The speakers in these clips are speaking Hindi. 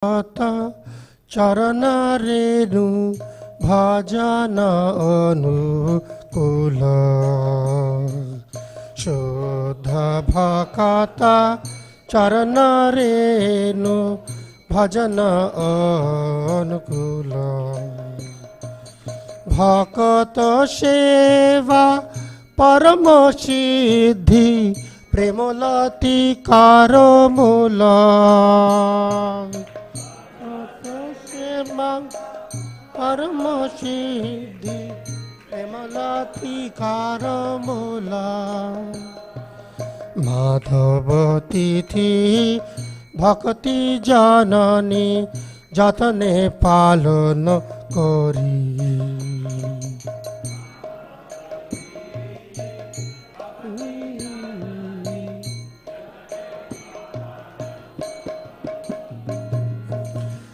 चरण रेणु भजन अनुकूल शुद्ध भक्त चरण रेणु भजन अनुकूल भक्त सेवा परम सिद्धि प्रेमलती कार मूल परम सिद्धि प्रेमलती कार मूल माधव तिथि भक्ति जननी যতনে পালন করি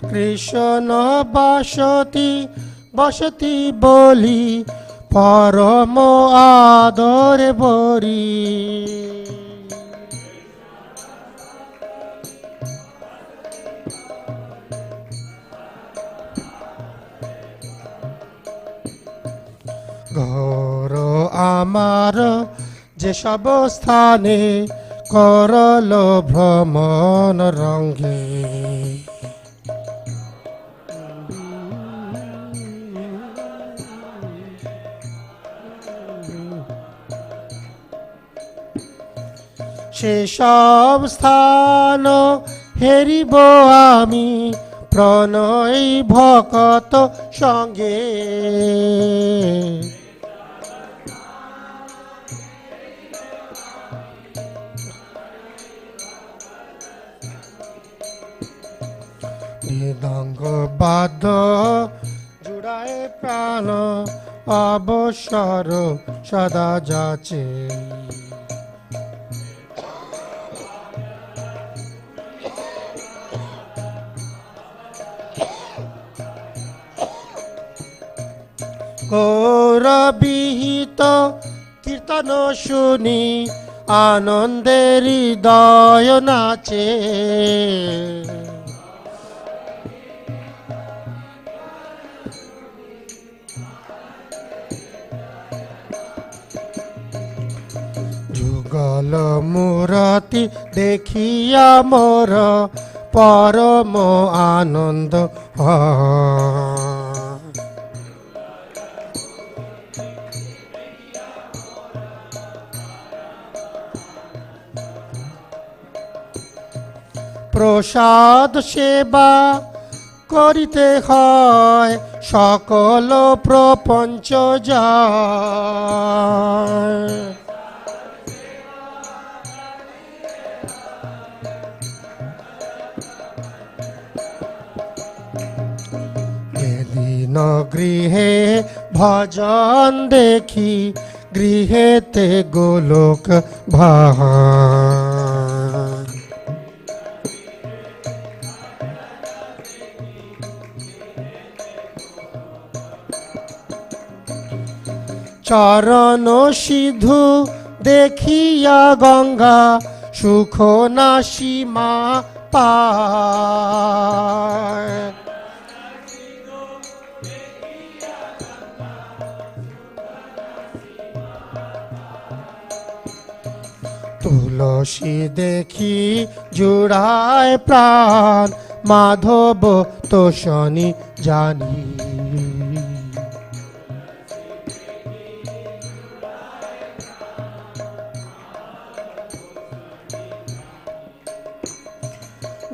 কৃষ্ণ বাসতি বসতি বলি পরম আদরে বরি ঘর আমার যেসব স্থানে করল ভ্রমণ রঙ্গে সেসব স্থান হেরিব আমি প্রণয় ভকত সঙ্গে মৃদঙ্গ বাদ্য জুড়ায় প্রাণ অবসর সদা যাচে গৌরবিহিত কীর্তন শুনি আনন্দে হৃদয় নাচে যুগল মূরতি দেখিয়া মোর পরম আনন্দ প্রসাদ সেবা করিতে হয় সকল প্রপঞ্চ যায় এদিন গৃহে ভজন দেখি গৃহেতে গোলক ভাই চরণ সিধু দেখিয়া গঙ্গা সুখ না সীমা পায় তুলসী দেখি জুড়ায় প্রাণ মাধব তোষণী জানি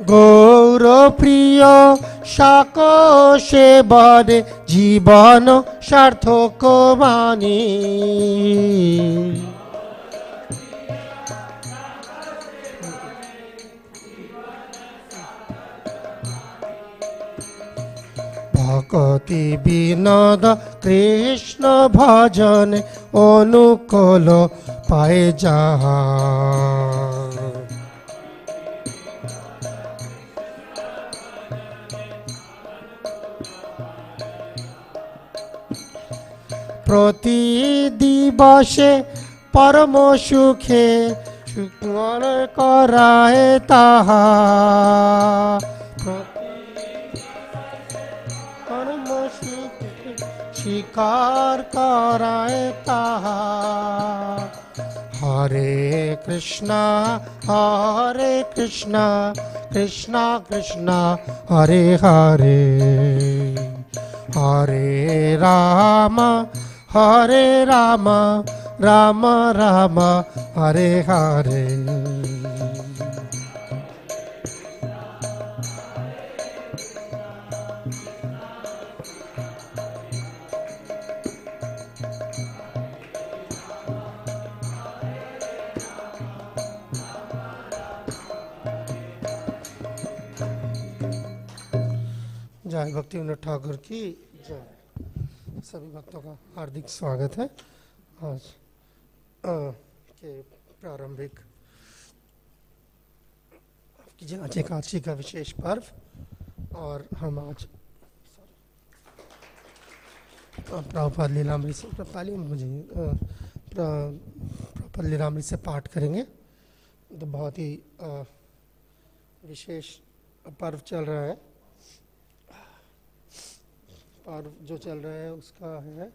গৌর প্রিয় শাক সেবনে জীবন সার্থক মানি ভকতি বিনোদ কৃষ্ণ ভজন অনুকূল পায়ে যাহা প্রতি দিবসে পরম সুখে সুমন করায় তাহা প্রতি স্বীকার করায় তাহা। হরে কৃষ্ণ কৃষ্ণ কৃষ্ণ হরে হরে, হরে রাম রাম রাম হরে হরে। जय भक्ति विनोद ठाकुर की जय। सभी भक्तों का हार्दिक स्वागत है आज के प्रारंभिक आज एकादशी का विशेष पर्व। और हम आज प्रभुपाद लीलामृत से प्रभुपाद लीलामृत से पाठ करेंगे। तो बहुत ही विशेष पर्व चल रहा है। पर्व जो चल रहा है उसका है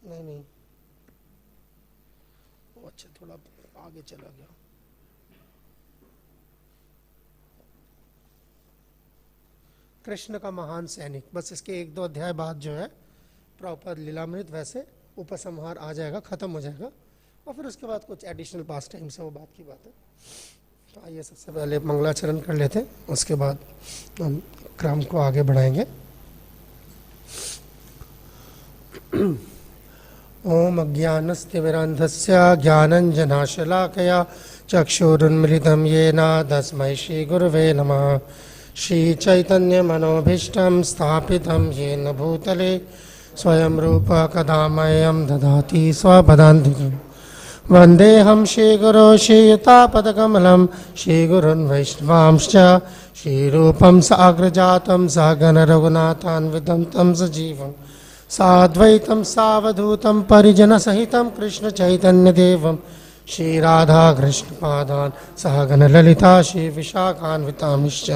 नहीं अच्छा थोड़ा आगे चला गया। कृष्ण का महान सैनिक, बस इसके 1-2 अध्याय बाद जो है प्रभुपाद लीलामृत वैसे उपसंहार आ जाएगा, खत्म हो जाएगा। और फिर उसके बाद कुछ एडिशनल पास टाइम से वो बात की बात है। तो आइए सबसे पहले मंगलाचरण कर लेते हैं, उसके बाद हम क्रम को आगे बढ़ाएंगे। ओम अज्ञानस्तिमिरान्धस्य ज्ञानञ्जनाशलाकया चक्षुरुन्मिलितं येन तस्मै श्रीगुरवे नमः। श्रीचैतन्यमनोभीष्टं स्थापितं येन भूतले स्वयं रूप कदा मह्यं ददाति स्वपदान्तिकम्। वन्देऽहं श्रीगुरो श्रीयुतापदकमलं श्रीगुरुन् वैष्णवांश्च श्रीरूपं साग्रजातं सहगण रघुनाथान्वितं तं सजीवं साद्वैतं सावधूतं परिजनसहितं कृष्णचैतन्यदेवं श्रीराधाकृष्णपादान् सहगण ललिता श्रीविशाखान्वितांश्च।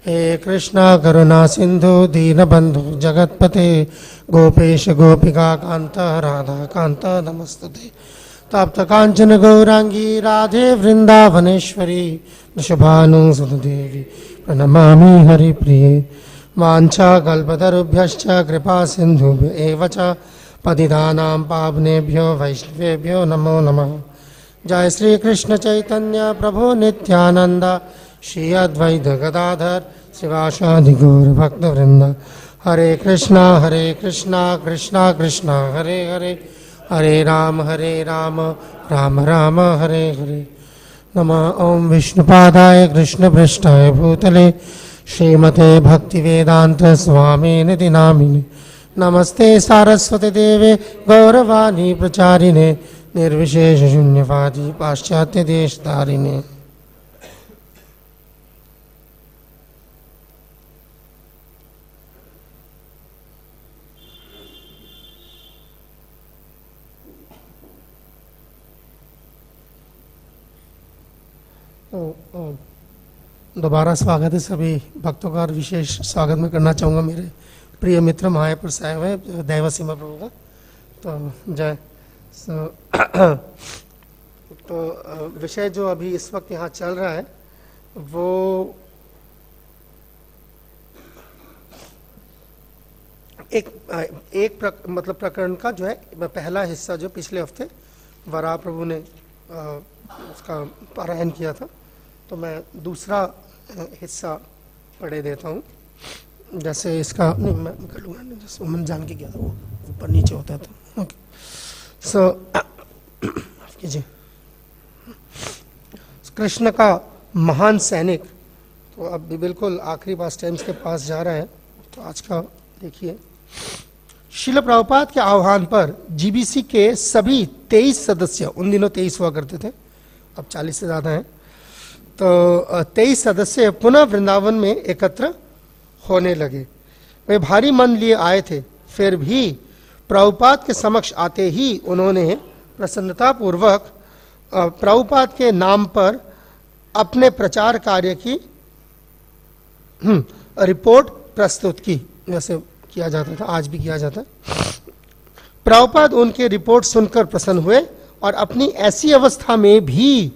हे कृष्ण करुणा सिन्धु दीनबन्धु जगत्पते गोपेश गोपिकान्त राधाकान्त नमस्तुते। तप्त कांचन गौरांगी राधे वृंदावनेश्वरी वृषभानुसुतदेवी प्रणमामि हरिप्रिये। वाञ्छाकल्पतरुभ्यश्च कृपा सिन्धुभ्य एव च पतितानां पावनेभ्यो वैष्णवेभ्यो नमो नमः। जय श्री कृष्ण चैतन्य प्रभु नित्यानंद श्री अद्वैत गदाधर श्रीवासादि गौर भक्तवृंद। हरे कृष्णा कृष्णा कृष्णा हरे हरे, हरे राम राम राम हरे हरे। नमः ओम विष्णुपादाय कृष्णपृष्ठाय भूतले श्रीमते भक्तिवेदांत स्वामिनिति नामिने। नमस्ते सारस्वती देवे गौरवाणी प्रचारिणे निर्विशेष शून्यवादी पाश्चात्य देशधारिणे। दोबारा स्वागत है सभी भक्तों का। और विशेष स्वागत मैं करना चाहूँगा मेरे प्रिय मित्र महापुर साहेब है दैवसीमा प्रभु का। तो जय। तो विषय जो अभी इस वक्त यहाँ चल रहा है वो मतलब प्रकरण का जो है पहला हिस्सा जो पिछले हफ्ते वराह प्रभु ने उसका पारायण किया था, तो मैं दूसरा हिस्सा पढ़े देता हूँ। जैसे इसका नहीं मैं कर लूँगा, जैसे उमन जान के गया था वो ऊपर नीचे होता था। ओके सो कीजिए। कृष्ण का महान सैनिक, तो अब भी बिल्कुल आखिरी पास टाइम्स के पास जा रहा है। तो आज का देखिए, शिल प्रभुपाद के आह्वान पर जीबीसी के सभी 23 सदस्य, उन दिनों 23 हुआ करते थे, अब 40 से ज़्यादा हैं, तो 23 सदस्य पुनः वृंदावन में एकत्र होने लगे। वे भारी मन लिए आए थे, फिर भी प्रभुपाद के समक्ष आते ही उन्होंने प्रसन्नतापूर्वक प्रभुपाद के नाम पर अपने प्रचार कार्य की रिपोर्ट प्रस्तुत की। वैसे किया जाता था, आज भी किया जाता है। प्रभुपाद उनके रिपोर्ट सुनकर प्रसन्न हुए और अपनी ऐसी अवस्था में भी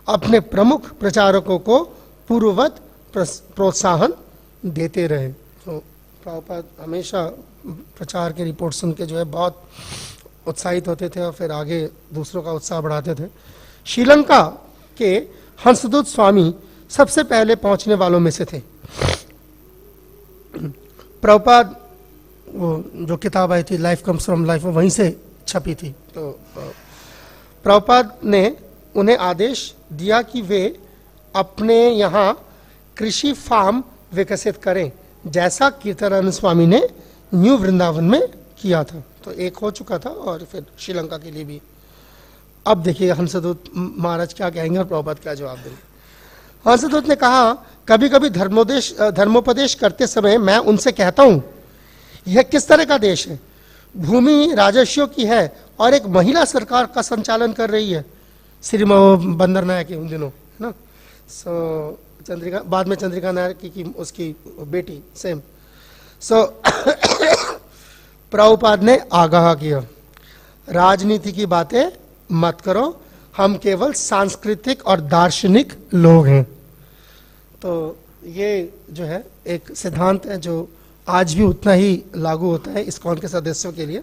अपने प्रमुख प्रचारकों को पूर्ववत प्रोत्साहन देते रहे। तो प्रभुपाद हमेशा प्रचार के रिपोर्ट सुन के जो है बहुत उत्साहित होते थे और फिर आगे दूसरों का उत्साह बढ़ाते थे। श्रीलंका के हंसदूत स्वामी सबसे पहले पहुंचने वालों में से थे। प्रभुपाद वो जो किताब आई थी लाइफ कम्स फ्रॉम लाइफ, वहीं से छपी थी। तो प्रभुपाद ने उन्हें आदेश दिया कि वे अपने यहाँ कृषि फार्म विकसित करें, जैसा कीर्तनानंद स्वामी ने न्यू वृंदावन में किया था। तो एक हो चुका था और फिर श्रीलंका के लिए भी। अब देखिए हंसदूत महाराज क्या कहेंगे और प्रभुपाद क्या जवाब देंगे। हंसदूत ने कहा, कभी कभी धर्मोपदेश करते समय मैं उनसे कहता हूँ, यह किस तरह का देश है? भूमि राजस्वियों की है और एक महिला सरकार का संचालन कर रही है। श्री बंदर नायक उन दिनों है ना। सो चंद्रिका, बाद में चंद्रिका नायक की उसकी बेटी सेम। सो प्रभुपाद ने आगाह किया, राजनीति की बातें मत करो, हम केवल सांस्कृतिक और दार्शनिक लोग हैं। तो ये जो है एक सिद्धांत है जो आज भी उतना ही लागू होता है इस्कॉन के सदस्यों के लिए।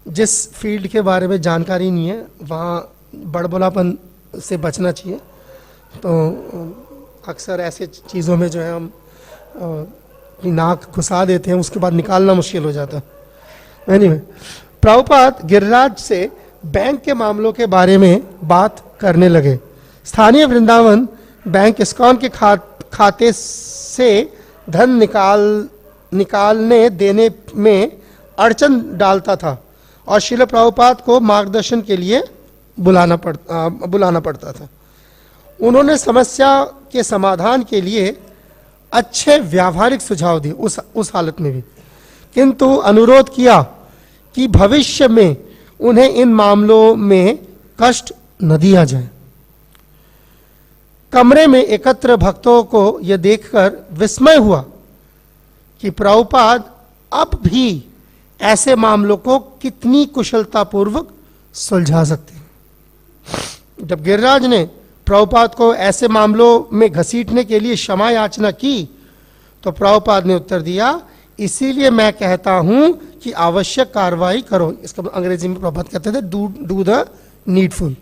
जिस फील्ड के बारे में जानकारी नहीं है वहाँ बड़बोलापन से बचना चाहिए। तो अक्सर ऐसे चीज़ों में जो है हम अपनी नाक घुसा देते हैं, उसके बाद निकालना मुश्किल हो जाता है। एनीवे, प्रभुपाद गिरिराज से बैंक के मामलों के बारे में बात करने लगे। स्थानीय वृंदावन बैंक इस्कॉन के खाते से धन निकालने देने में अड़चन डालता था और श्रील प्रभुपाद को मार्गदर्शन के लिए बुलाना पड़ता था। उन्होंने समस्या के समाधान के लिए अच्छे व्यावहारिक सुझाव दिए उस हालत में भी, किंतु अनुरोध किया कि भविष्य में उन्हें इन मामलों में कष्ट न दिया जाए। कमरे में एकत्र भक्तों को यह देखकर विस्मय हुआ कि प्रभुपाद अब भी ऐसे मामलों को कितनी कुशलतापूर्वक सुलझा सकते हैं। जब गिरिराज ने प्रभुपाद को ऐसे मामलों में घसीटने के लिए क्षमा याचना की तो प्रभुपाद ने उत्तर दिया, इसीलिए मैं कहता हूं कि आवश्यक कार्रवाई करो। इसका अंग्रेजी में प्रभुपाद कहते थे डू द नीडफुल,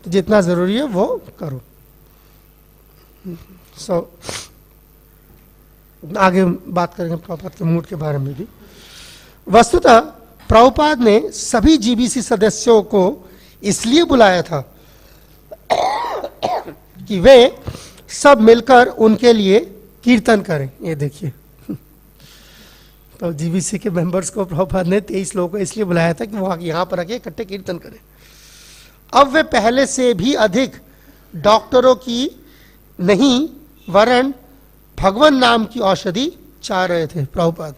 तो जितना जरूरी है वो करो। आगे बात करेंगे प्रभुपाद के मूड के बारे में भी। वस्तुतः प्रभुपाद ने सभी जीबीसी सदस्यों को इसलिए बुलाया था कि वे सब मिलकर उनके लिए कीर्तन करें। ये देखिए, तो जीबीसी के मेंबर्स को प्रभुपाद ने 23 लोगों को इसलिए बुलाया था कि वो यहाँ पर आके इकट्ठे कीर्तन करें। अब वे पहले से भी अधिक डॉक्टरों की नहीं वरन भगवान नाम की औषधि चाह रहे थे। प्रभुपाद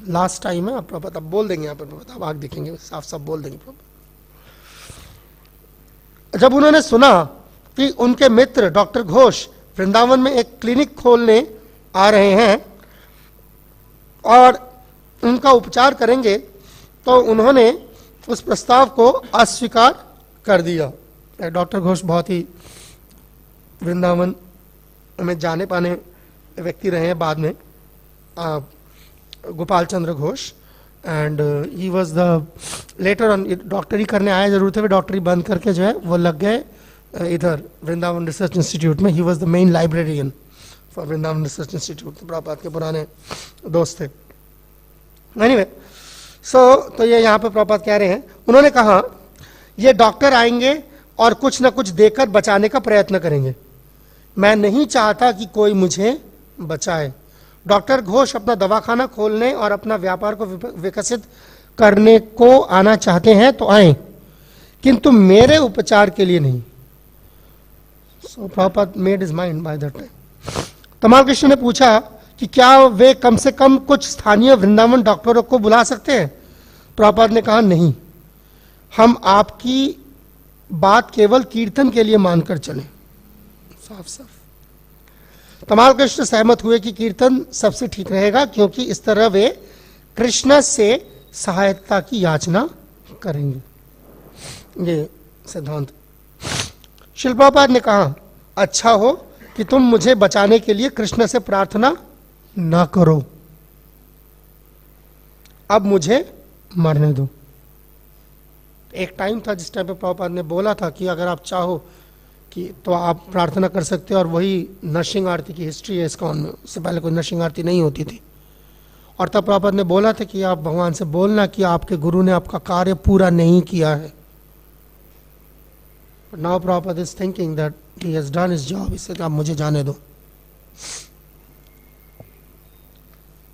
लास्ट टाइम है, प्रभुपाद अब बोल देंगे यहाँ पर, प्रभुपाद अब आगे देखेंगे साफ साफ बोल देंगे प्रभुपाद। जब उन्होंने सुना कि उनके मित्र डॉक्टर घोष वृंदावन में एक क्लिनिक खोलने आ रहे हैं और उनका उपचार करेंगे, तो उन्होंने उस प्रस्ताव को अस्वीकार कर दिया। डॉक्टर घोष बहुत ही वृंदावन में जाने पाने व्यक्ति रहे हैं बाद में, Gopal Chandra Ghosh, and he was the later on डॉक्टरी करने आए जरूर थे, वे डॉक्टरी बंद करके जो है वो लग गए इधर वृंदावन रिसर्च इंस्टीट्यूट में। ही was the main librarian for Vrindavan research institute. Prabhupada के पुराने दोस्त थे। एनीवे, तो ये यहाँ पे प्रभुपाद कह रहे हैं, उन्होंने कहा ये डॉक्टर आएंगे और कुछ ना कुछ देकर बचाने का प्रयत्न करेंगे। मैं नहीं चाहता कि कोई मुझे बचाए। डॉक्टर घोष अपना दवाखाना खोलने और अपना व्यापार को विकसित करने को आना चाहते हैं तो आए, किंतु मेरे उपचार के लिए नहीं। So Prabhupada made his mind by that time. Tamal Krishna ने पूछा कि क्या वे कम से कम कुछ स्थानीय वृंदावन डॉक्टरों को बुला सकते हैं? प्रभुपाद ने कहा नहीं, हम आपकी बात केवल कीर्तन के लिए मानकर चलें। साफ साफ तमाल कृष्ण सहमत हुए कि कीर्तन सबसे ठीक रहेगा, क्योंकि इस तरह वे कृष्ण से सहायता की याचना करेंगे। ये सिद्धांत। श्रील प्रभुपाद ने कहा, अच्छा हो कि तुम मुझे बचाने के लिए कृष्ण से प्रार्थना ना करो, अब मुझे मरने दो। एक टाइम था जिस टाइम पे प्रभुपाद ने बोला था कि अगर आप चाहो कि तो आप प्रार्थना कर सकते हो, और वही नरसिंह आरती की हिस्ट्री है इस्कॉन में। उससे पहले कोई नरसिंह आरती नहीं होती थी, और तब प्रभुपाद ने बोला था कि आप भगवान से बोलना कि आपके गुरु ने आपका कार्य पूरा नहीं किया है। Now Prabhupada is thinking that he has done his job, इससे आप मुझे जाने दो।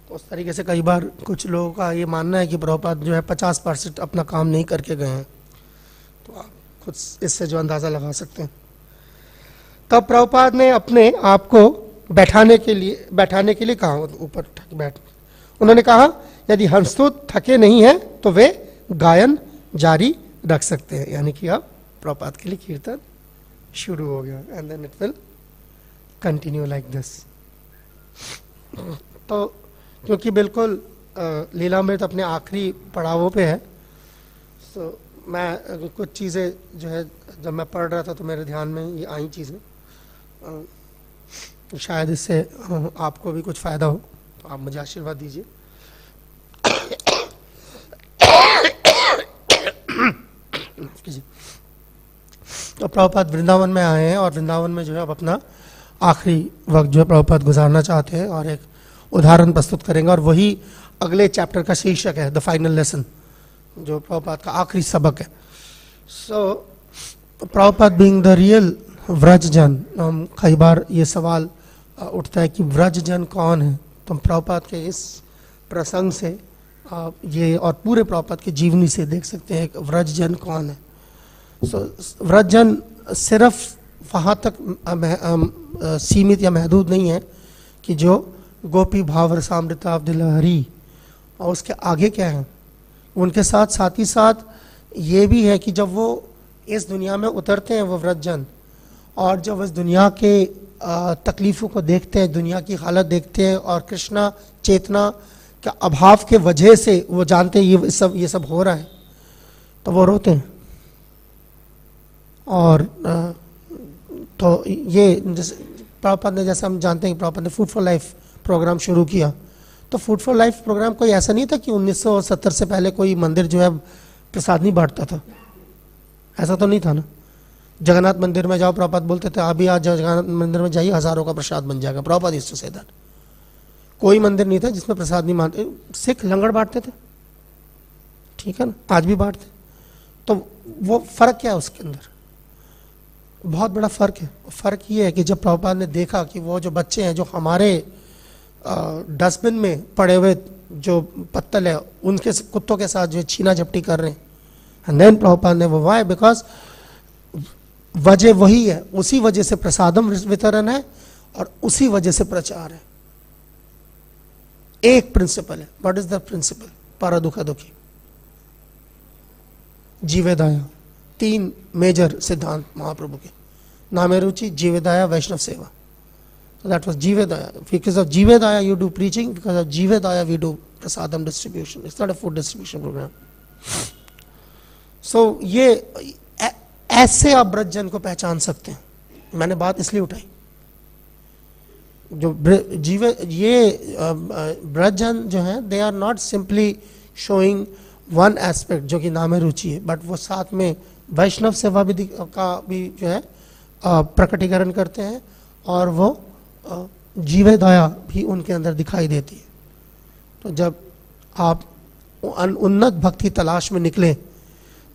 तो उस तरीके से कई बार कुछ लोगों का ये मानना है कि प्रभुपाद जो है 50% अपना काम नहीं करके गए हैं, तो आप खुद इससे जो अंदाज़ा लगा सकते हैं। तब प्रभुपाद ने अपने आप को बैठाने के लिए कहा, ऊपर बैठ। उन्होंने कहा, यदि हंसतुत थके नहीं हैं तो वे गायन जारी रख सकते हैं। यानी कि अब प्रभुपाद के लिए कीर्तन शुरू हो गया, and then it will continue like this. तो क्योंकि बिल्कुल लीलामृत अपने आखिरी पड़ावों पे है, तो मैं कुछ चीज़ें जो है जब मैं पढ़ रहा था तो मेरे ध्यान में ये आई चीज़ें, शायद इससे आपको भी कुछ फ़ायदा हो, तो आप मुझे आशीर्वाद दीजिए। तो प्रभुपाद वृंदावन में आए हैं, और वृंदावन में जो है अब अपना आखिरी वक्त जो है प्रभुपाद गुजारना चाहते हैं, और एक उदाहरण प्रस्तुत करेंगे, और वही अगले चैप्टर का शीर्षक है, द फाइनल लेसन, जो प्रभुपाद का आखिरी सबक है। सो प्रभुपाद बीइंग द रियल व्रजजन, कई बार ये सवाल उठता है कि व्रजजन कौन है। तो प्रभुपाद के इस प्रसंग से आप ये और पूरे प्रभुपाद की जीवनी से देख सकते हैं कि व्रजजन कौन है। सो व्रजजन सिर्फ वहाँ तक सीमित या महदूद नहीं है कि जो गोपी भाव रसामृताब्ध लहरी, और उसके आगे क्या है, उनके साथ ही साथ ये भी है कि जब वो इस दुनिया में उतरते हैं वो व्रजजन, और जब इस दुनिया के तकलीफ़ों को देखते हैं, दुनिया की हालत देखते हैं, और कृष्णा चेतना के अभाव के वजह से वो जानते हैं ये सब हो रहा है, तो वो रोते हैं। और तो ये जैसे प्रभुपाद ने, जैसे हम जानते हैं कि प्रभुपाद ने फूड फॉर लाइफ प्रोग्राम शुरू किया, तो फूड फॉर लाइफ प्रोग्राम कोई ऐसा नहीं था कि 1970 से पहले कोई मंदिर जो है प्रसाद नहीं बांटता था, ऐसा तो नहीं था ना। जगन्नाथ मंदिर में जाओ, प्रभुपाद बोलते थे अभी आज जगन्नाथ मंदिर में जाइए, हज़ारों का प्रसाद बन जाएगा। Prabhupada used to say that. कोई मंदिर नहीं था जिसमें प्रसाद नहीं बांटते। सिख लंगड़ बांटते थे, ठीक है ना, आज भी बांटते। तो वो फ़र्क क्या है उसके अंदर, बहुत बड़ा फ़र्क है। फ़र्क ये है कि जब प्रभुपाद ने देखा कि वो जो बच्चे हैं जो हमारे डस्टबिन में पड़े हुए जो पत्तल है उनके कुत्तों के साथ जो छीना झपटी कर रहे हैं, एंड देन प्रभुपाद ने वो, वाई, बिकॉज वजह वही है, उसी वजह से प्रसादम वितरण है और उसी वजह से प्रचार है। एक प्रिंसिपल है। What is the principle? पारा दुखा दुखी, जीवेदाया। 3 मेजर सिद्धांत महाप्रभु के, नामे रुचि, जीवेदाया, वैष्णव सेवा। So that was Jivedaya. Because of Jivedaya you do preaching, because of Jivedaya we do prasadam distribution. It's not a food distribution program. So ये ऐसे आप ब्रजजन को पहचान सकते हैं। मैंने बात इसलिए उठाई, जो ये ब्रजजन जो है, they are not simply showing one aspect जो कि नामे रुचि है, बट वो साथ में वैष्णव सेवा भी का भी जो है प्रकटीकरण करते हैं, और वो जीवे दया भी उनके अंदर दिखाई देती है। तो जब आप उन्नत भक्ति तलाश में निकलें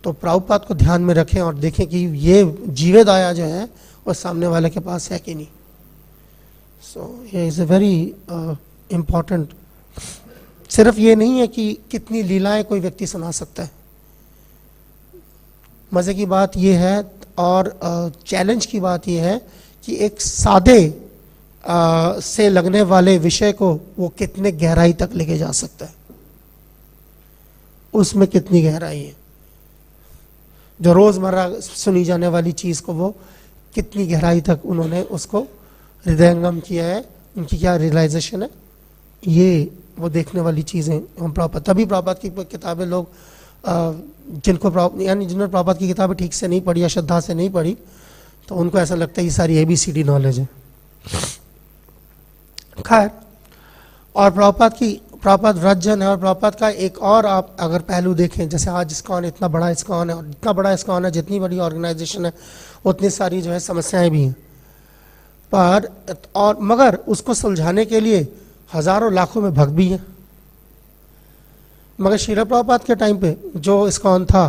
तो प्रभुपाद को ध्यान में रखें और देखें कि ये जीवे दया जो है वो सामने वाले के पास है कि नहीं। सो ये इज़ अ वेरी इम्पॉर्टेंट। सिर्फ ये नहीं है कि कितनी लीलाएं कोई व्यक्ति सुना सकता है। मज़े की बात ये है और चैलेंज की बात ये है कि एक सादे से लगने वाले विषय को वो कितने गहराई तक लेके जा सकता है, उसमें कितनी गहराई है। जो रोज़मर्रा सुनी जाने वाली चीज़ को वो कितनी गहराई तक उन्होंने उसको हृदयंगम किया है, उनकी क्या रियलाइजेशन है, ये वो देखने वाली चीज़ें हम प्रॉपर, तभी प्रॉपात की किताबें लोग यानी जिन्होंने प्रॉपात की किताबें ठीक से नहीं पढ़ी या श्रद्धा से नहीं पढ़ी, तो उनको ऐसा लगता है ये सारी ABCD नॉलेज है। खैर, और प्रॉपात व्रतजन है, और प्रॉपात का एक और आप अगर पहलू देखें, जैसे आज इस्कॉन इतना बड़ा इस्कॉन है, और जितना बड़ा इस्कॉन है, जितनी बड़ी ऑर्गेनाइजेशन है, उतनी सारी जो है समस्याएं भी हैं, पर और मगर उसको सुलझाने के लिए हजारों लाखों में भक्त भी हैं। मगर श्रील प्रभुपाद के टाइम पे जो इस्कॉन था,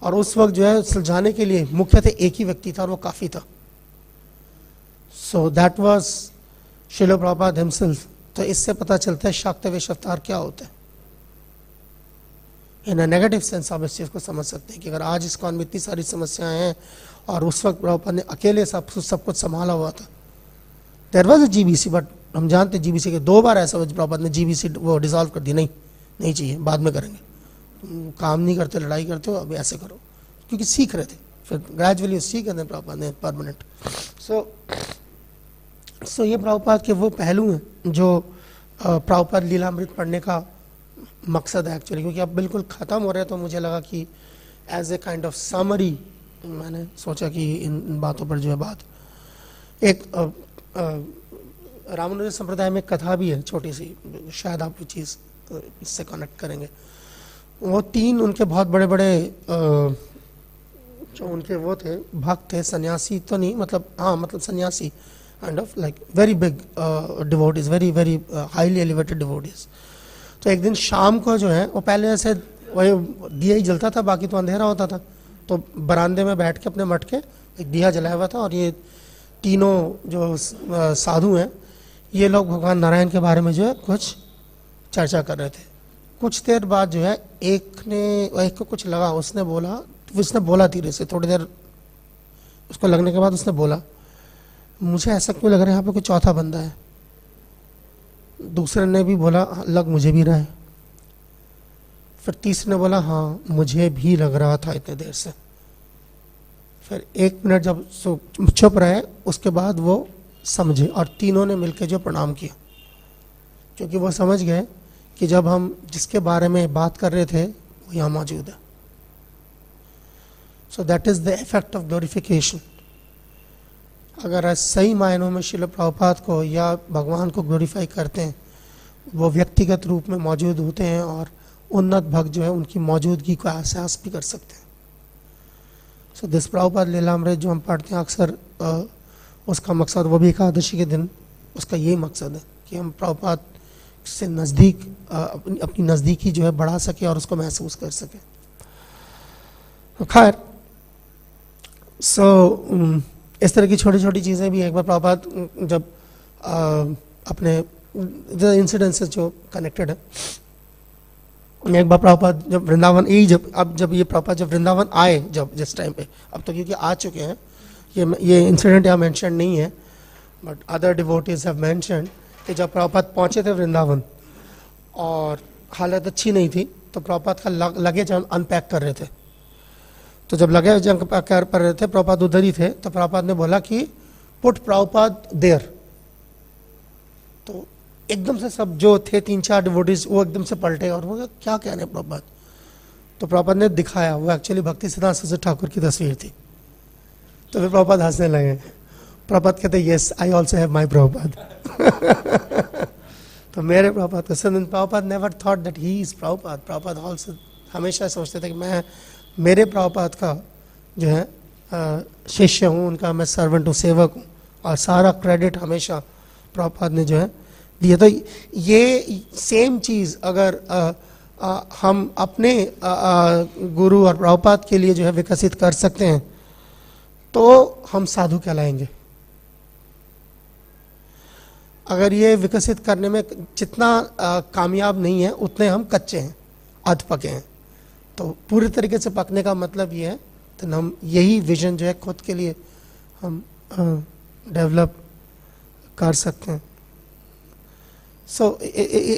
और उस वक्त जो है सुलझाने के लिए मुख्यतः एक ही व्यक्ति था, और वो काफ़ी था। So that was Srila Prabhupada himself. तो इससे पता चलता है शाक्त वेश अवतार क्या होता है। इन अ नेगेटिव सेंस आप इस चीज़ को समझ सकते हैं कि अगर आज इस्कॉन में इतनी सारी समस्याएं हैं, और उस वक्त प्रभुपाद ने अकेले सब कुछ संभाला हुआ था। There was a GBC, but हम जानते हैं GBC के 2 बार ऐसा प्रभुपाद ने GBC वो डिसॉल्व कर दी, नहीं चाहिए, बाद में करेंगे, तुम काम नहीं करते, लड़ाई करते हो, अभी ऐसे करो, क्योंकि सीख रहे थे। फिर ग्रेजुअली सीख रहे थे प्रभुपाद ने परमानेंट। सो ये प्रभुपाद के वो पहलू हैं जो प्रभुपाद लीलामृत पढ़ने का मकसद है एक्चुअली, क्योंकि अब बिल्कुल ख़त्म हो रहे हैं, तो मुझे लगा कि as a kind of summary मैंने सोचा कि इन बातों पर जो है बात। एक रामानुज संप्रदाय में एक कथा भी है छोटी सी, शायद आप वो चीज़ इससे कनेक्ट करेंगे। वो 3 उनके बहुत बड़े बड़े जो उनके वो थे भक्त थे, सन्यासी तो नहीं, मतलब सन्यासी, kind of like very big devotees, very very highly elevated devotees. तो एक दिन शाम को जो है, वो पहले ऐसे वही दिया ही जलता था, बाकी तो अंधेरा होता था, तो बरामदे में बैठ के अपने मठ के एक दिया जलाया हुआ था, और ये तीनों जो साधु हैं, ये लोग भगवान नारायण के बारे में जो है कुछ चर्चा कर रहे थे। कुछ देर बाद जो है एक को कुछ लगा, उसने बोला धीरे से, थोड़ी देर उसको लगने के बाद उसने बोला, मुझे ऐसा क्यों लग रहा है यहाँ पे कोई चौथा बंदा है। दूसरे ने भी बोला, लग मुझे भी रहा है। फिर तीसरे ने बोला, हाँ मुझे भी लग रहा था इतने देर से। फिर 1 मिनट जब चुप रहे, उसके बाद वो समझे, और तीनों ने मिलकर जो प्रणाम किया, क्योंकि वो समझ गए कि जब हम जिसके बारे में बात कर रहे थे वो यहाँ मौजूद है। So that is the effect of glorification. अगर सही मायनों में श्रील प्रभुपाद को या भगवान को ग्लोरीफाई करते हैं, वो व्यक्तिगत रूप में मौजूद होते हैं, और उन्नत भक्त जो है उनकी मौजूदगी को एहसास भी कर सकते हैं। सो दिस प्रभुपाद लीलामृत जो हम पढ़ते हैं अक्सर, उसका मकसद, वो भी एकादशी के दिन, उसका यही मकसद है कि हम प्रभुपाद से नज़दीक अपनी नज़दीकी जो है बढ़ा सके और उसको महसूस कर सके। खैर, इस तरह की छोटी छोटी चीज़ें भी एक बार प्रभुपाद जब अपने इंसिडेंसेस जो कनेक्टेड है, एक बार प्रभुपाद जब वृंदावन जब ये प्रभुपाद जब वृंदावन आए, जिस टाइम पे, अब तो क्योंकि आ चुके हैं, ये इंसिडेंट यहाँ मेंशन नहीं है, but other devotees have mentioned कि जब प्रभुपाद पहुँचे थे वृंदावन और हालत अच्छी नहीं थी, तो प्रभुपाद का लगेज अनपैक कर रहे थे। तो जब लगेज अनपैक कर रहे थे, प्रभुपाद उधर ही थे, तो प्रभुपाद ने बोला कि पुट प्रभुपाद देयर। तो एकदम से सब जो थे 3-4 डिवोटीज वो एकदम से पलटे, और वो क्या कहने प्रभुपाद। तो प्रभुपाद ने दिखाया, वो एक्चुअली भक्ति सिद्धांत सरस्वती ठाकुर की तस्वीर थी। तो फिर प्रभुपाद हंसने लगे। प्रभुपाद कहते, yes I also have my Prabhupada. तो मेरे प्रभुपाद को Prabhupada never thought that he is Prabhupada. Prabhupada also हमेशा सोचते थे कि मैं मेरे प्रभुपाद का जो है शिष्य हूँ, उनका मैं सर्वेंट हूँ, सेवक हूँ, और सारा क्रेडिट हमेशा प्रभुपाद ने जो है दिया। तो ये सेम चीज़ अगर हम अपने गुरु और प्रभुपाद के लिए जो है विकसित कर सकते हैं, तो हम साधु कहलाएंगे। अगर ये विकसित करने में जितना कामयाब नहीं है, उतने हम कच्चे हैं, अध पके हैं। तो पूरी तरीके से पकने का मतलब ये है, तो हम यही विजन जो है खुद के लिए हम डेवलप कर सकते हैं।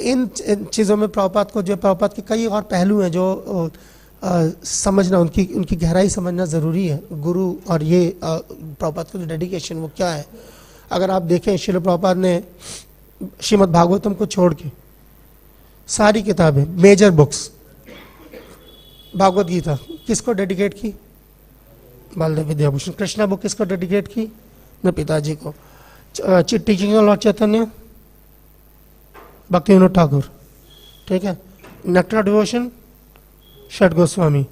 इन चीज़ों में प्रभुपाद को, जो प्रभुपाद के कई और पहलू हैं जो समझना, उनकी गहराई समझना ज़रूरी है। गुरु और ये प्रभुपाद का जो डेडिकेशन वो क्या है। अगर आप देखें श्रील प्रभुपाद ने श्रीमद् भागवतम को छोड़ के सारी किताबें, मेजर बुक्स, भागवत गीता किसको डेडिकेट की? बलदेव विद्याभूषण। कृष्णा बुक किसको डेडिकेट की? अपने पिताजी को। टीचिंग ऑफ लॉर्ड चैतन्य भक्ति विनोद ठाकुर, ठीक है। नेक्टर डिवोशन षट गोस्वामी।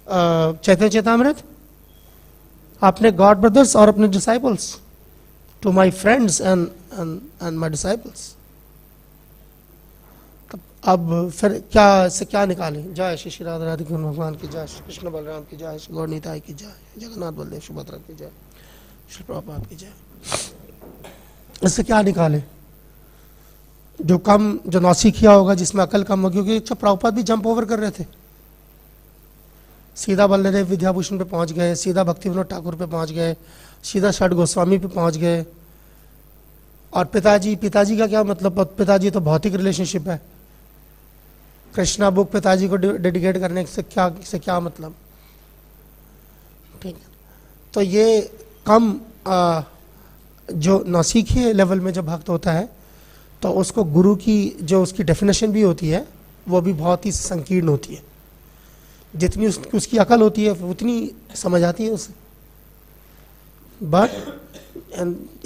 चैतन्य चेतामृत अपने गॉड ब्रदर्स और अपने disciples, to my friends and my disciples. अब फिर क्या से क्या निकालें? जय श्री श्री राधा राधिका भगवान की जय, श्री कृष्ण बलराम की जय, श्री गौर निताई की जय, जगन्नाथ बलदेव सुभद्रा की जय, श्री प्रभुपाद की जय। इससे क्या निकालें? जो नौसिखिया होगा, जिसमें अकल कम होगी, क्योंकि प्रभुपाद भी जंप ओवर कर रहे थे। सीधा बलदेव विद्याभूषण पे पहुंच गए, सीधा भक्ति विनोद ठाकुर पे पहुंच गए, सीधा षट गोस्वामी पे पहुंच गए। और पिताजी का क्या मतलब? पिताजी तो भौतिक रिलेशनशिप है। कृष्णा बुक पिताजी को डेडिकेट करने से क्या मतलब? ठीक है। तो ये कम जो नौसिखिए लेवल में जो भक्त होता है, तो उसको गुरु की जो उसकी डेफिनेशन भी होती है, वो भी बहुत ही संकीर्ण होती है। जितनी उसकी अकल होती है उतनी समझ आती है उसे। बट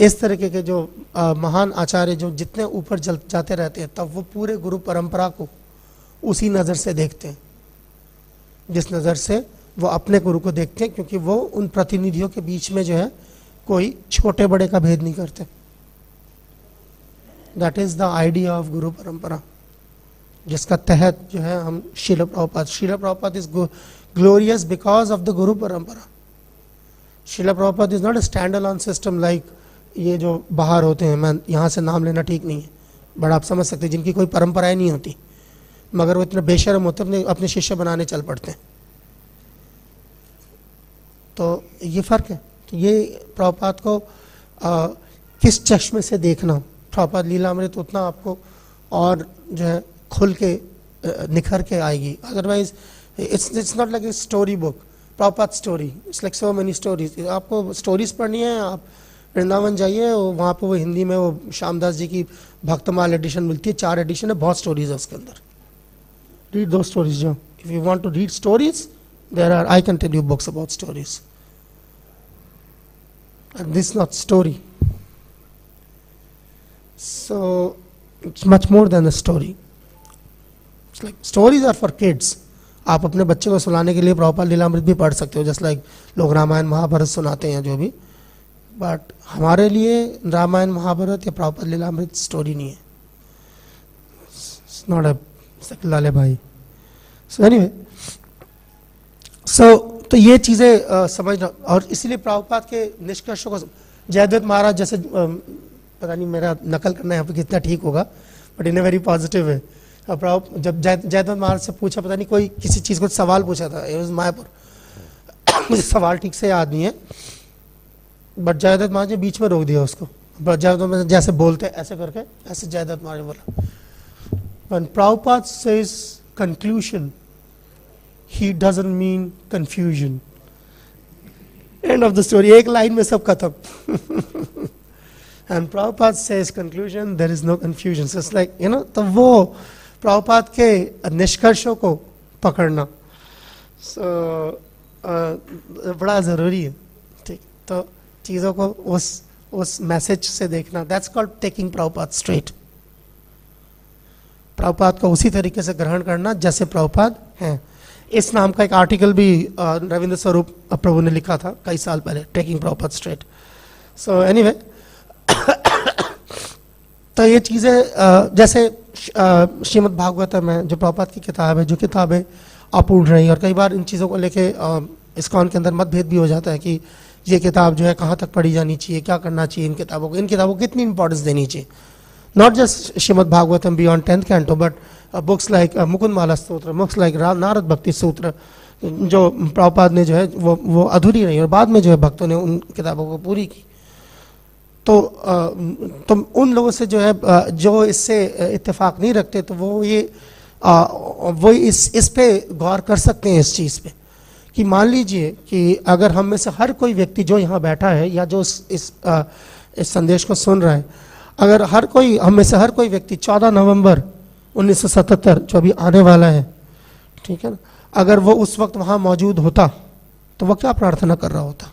इस तरीके के जो महान आचार्य जो जितने ऊपर जाते रहते हैं, तब वो पूरे गुरु परंपरा को उसी नज़र से देखते हैं, जिस नज़र से वो अपने गुरु को देखते हैं, क्योंकि वो उन प्रतिनिधियों के बीच में जो है कोई छोटे बड़े का भेद नहीं करते। That is the idea of गुरु परंपरा, जिसका तहत जो है हम Srila Prabhupada is glorious because of the गुरु परंपरा। Srila Prabhupada is not a stand alone system like ये जो बाहर होते हैं। मैं यहाँ से नाम लेना ठीक नहीं है, बट आप समझ सकते हैं, जिनकी कोई परंपराएं नहीं होती, मगर वो इतने बेशर्म होते हैं, अपने शिष्य बनाने चल पड़ते हैं। तो ये फर्क है। तो ये प्रभुपाद को किस चश्मे से देखना, प्रभुपाद लीलामृत उतना आपको और जो है खुल के निखर के आएगी। Otherwise it's not like a story book, Prabhupada story, it's like so many stories. आपको स्टोरीज पढ़नी है, आप वृंदावन जाइए, वहाँ पे वो हिंदी में वो श्यामदास जी की भक्तमाल एडिशन मिलती है, 4 एडिशन है, बहुत स्टोरीज है उसके अंदर। Read those stories, Joe. If you want to read stories, I can tell you books about stories. And this is not story. So, it's much more than a story. It's like, stories are for kids. आप अपने बच्चे को सुनाने के लिए प्रभुपाद लीलामृत भी पढ़ सकते हो, जस्ट लाइक लोग रामायण महाभारत सुनाते हैं जो भी। बट हमारे लिए रामायण महाभारत या प्रभुपाद लीलामृत स्टोरी नहीं है। It's not a लाले भाई। सो एनीवे, तो ये चीज़ें समझना, और इसीलिए प्रभुपाद के निष्कर्षों को जयद्रथ महाराज जैसे, पता नहीं मेरा नकल करना यहाँ पे कितना ठीक होगा, but in a very positive है। जब जयद्रथ महाराज से पूछा, पता नहीं कोई किसी चीज़ को सवाल पूछा था, इट वाज मायापुर, मुझे सवाल ठीक से याद नहीं है, बट जयद्रथ महाराज ने बीच में रोक दिया उसको। जयद्रथ महाराज जैसे बोलते ऐसे करके, ऐसे जयद्रथ महाराज ने बोला। When Prabhupada says conclusion, he doesn't mean confusion. End of the story. एक लाइन में सब खत्म। And Prabhupada says conclusion, there is no confusion. So it's like, तो वो प्रभुपाद के निष्कर्षों को पकड़ना बड़ा ज़रूरी है। ठीक, तो चीज़ों को उस मैसेज से देखना, that's called taking Prabhupada straight. Prabhupada को उसी तरीके से ग्रहण करना जैसे प्रभुपाद हैं। इस नाम का एक आर्टिकल भी रविंद्र स्वरूप प्रभु ने लिखा था कई साल पहले, taking Prabhupada straight. So anyway, तो ये चीज़ें जैसे श्रीमद् भागवतम है जो प्रभुपाद की किताब है, जो किताबें अपूर्ण रही, और कई बार इन चीज़ों को लेके इस्कॉन के अंदर मतभेद भी हो जाता है कि ये किताब जो है कहाँ तक पढ़ी जानी चाहिए, क्या करना चाहिए इन किताबों को कितनी इंपॉर्टेंस देनी चाहिए। Not just Srimad Bhagavatam beyond 10th canto, but books like Mukundmala Sutra, books like Narad Bhakti Sutra, जो प्रभुपाद ने जो है वो अधूरी रही और बाद में जो है भक्तों ने उन किताबों को पूरी की। तो उन लोगों से जो है जो इससे इत्तेफाक नहीं रखते, तो वो इस पे गौर कर सकते हैं, इस चीज़ पे कि मान लीजिए कि अगर हम में से हर कोई व्यक्ति जो यहाँ बैठा है या जो इस संदेश को सुन रहा है, अगर हर कोई, हम में से हर कोई व्यक्ति 14 नवंबर 1977 जो अभी आने वाला है, ठीक है ना, अगर वो उस वक्त वहां मौजूद होता तो वो क्या प्रार्थना कर रहा होता?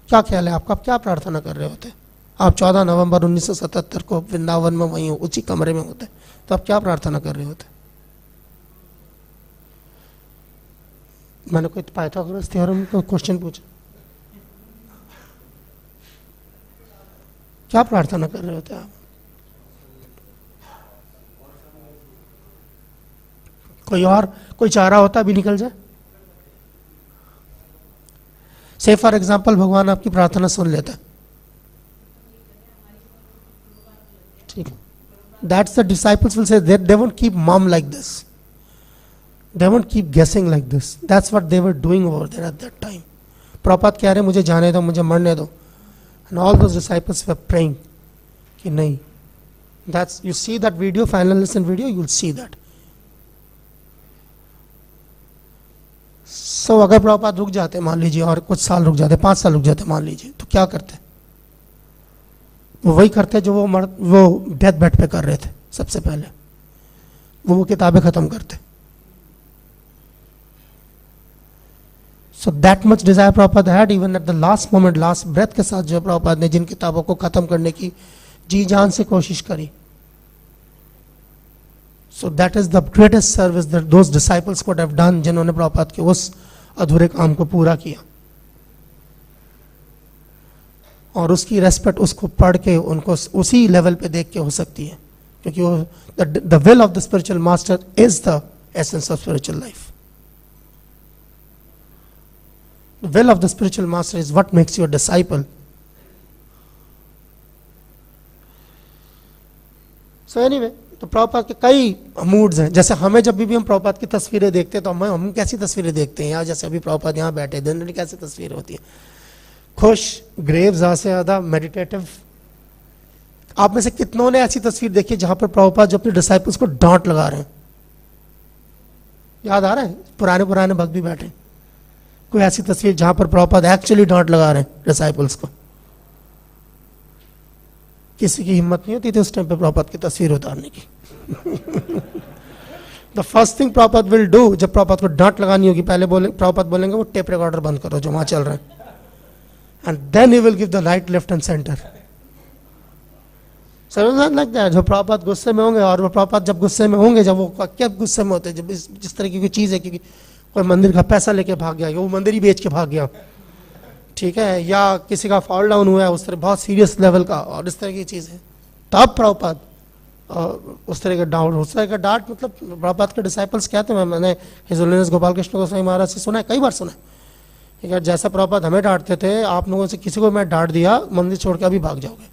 क्या ख्याल है आपका? आप क्या प्रार्थना कर रहे होते? आप 14 नवंबर 1977 को वृंदावन में वहीं उसी कमरे में होते तो आप क्या प्रार्थना कर रहे होते? मैंने कोई पाइथागोरस थ्योरम को क्वेश्चन पूछा, क्या प्रार्थना कर रहे होते आप? कोई चाह रहा होता अभी निकल जाए? से फॉर एग्जाम्पल भगवान आपकी प्रार्थना सुन लेता, ठीक है, that's the disciples will say they won't keep mum like this, they won't keep guessing like this, that's what they were doing over there at that time. Prabhupada कह रहे मुझे जाने दो, मुझे मरने दो, and all those disciples were praying कि नहीं, that's, you see that video, final lesson video, you will see that. So अगर प्रभुपाद रुक जाते मान लीजिए, और कुछ साल रुक जाते, 5 साल रुक जाते मान लीजिए, तो क्या करते? वो वही करते जो वो डेथ बेड पे कर रहे थे सबसे पहले, वो किताबें खत्म करते। So that much desire Prabhupada had even at the last moment, last breath के साथ जो प्रभुपाद ने जिन किताबों को खत्म करने की जी जान से कोशिश करी। So that is the greatest service that those disciples could have done, जिन्होंने प्रभुपाद के उस अधूरे काम को पूरा किया, और उसकी रेस्पेक्ट उसको पढ़ के उनको उसी लेवल पे देख के हो सकती है, क्योंकि वो the will of the spiritual master is the essence of spiritual life. The will of the spiritual master is what makes you a disciple. So anyway, तो प्रभुपाद के कई मूड्स हैं। जैसे हमें जब भी हम प्रभुपाद की तस्वीरें देखते हैं तो हम कैसी तस्वीरें देखते हैं, या जैसे अभी प्रभुपाद यहाँ बैठे दिन में कैसी तस्वीरें होती है? खुश, ग्रेव, ज़्यादा से ज़्यादा मेडिटेटिव। आप में से कितनों ने ऐसी तस्वीर देखी जहां पर प्रभुपाद जो अपने डिसाइपल्स को डांट लगा रहे हैं? याद आ रहा है? पुराने भक्त भी बैठे, कोई ऐसी तस्वीर जहां पर प्रभुपाद एक्चुअली डांट लगा रहे हैं डिसाइपल्स को? किसी की हिम्मत नहीं होती थी उस टाइम पे प्रभुपाद की तस्वीर उतारने की। The first thing Prabhupada will do, जब प्रभुपाद को डांट लगानी होगी, पहले प्रभुपाद बोलेंगे वो टेप रिकॉर्डर बंद करो जो वहां चल रहा है, and then he will give the right, left and centre. समझ लगता है? जो प्रभुपाद गुस्से में होंगे, और वो प्रभुपाद जब गुस्से में होंगे, जब वो क्या गुस्से में होते हैं, जब जिस तरह की कोई चीज़ है, क्योंकि कोई मंदिर का पैसा लेके भाग गया, वो मंदिर ही बेच के भाग गया, ठीक है, या किसी का फॉल डाउन हुआ है उस तरह बहुत सीरियस लेवल का, और इस तरह की चीज़ें, तब प्रभुपाद उस तरह का डांट मतलब प्रभुपाद के डिसाइपल्स कहते हैं, मैंने हिज होलीनेस गोपाल कृष्ण गोस्वामी महाराज से सुना है, कई बार सुना है, जैसा प्रभुपाद हमें डांटते थे, आप लोगों से किसी को मैं डांट दिया, मंदिर छोड़ के अभी भाग जाओगे,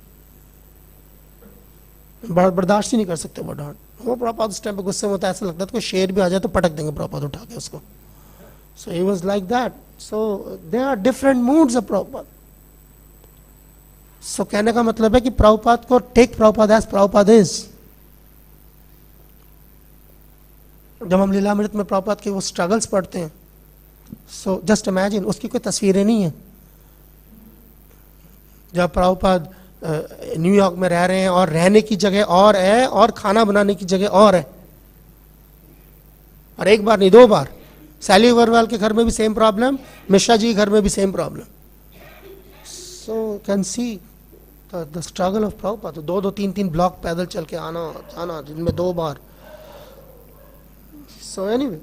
बर्दाश्त ही नहीं कर सकते वो डांट। वो प्रभुपाद उस टाइम पे गुस्से में होता है, ऐसा लगता है कोई शेर भी आ जाए तो पटक देंगे प्रभुपाद उठा के उसको। So he was like that. So they are different moods of Prabhupada. So कहने का मतलब है कि प्रभुपाद को take Prabhupada as Prabhupada is. जब हम लीलामृत में प्रभुपाद के वो स्ट्रगल्स पढ़ते हैं, सो जस्ट इमेजिन, उसकी कोई तस्वीरें नहीं है। जब प्रभुपाद न्यूयॉर्क में रह रहे हैं और रहने की जगह और है और खाना बनाने की जगह और है, और एक बार नहीं 2 बार, सैली अग्रवाल के घर में भी सेम प्रॉब्लम, मिश्रा जी के घर में भी same problem. So can see the struggle of Prabhupada. 2-2, 3-3 block पैदल चल के आना जाना, जिनमें 2 बार। सो एनीवे,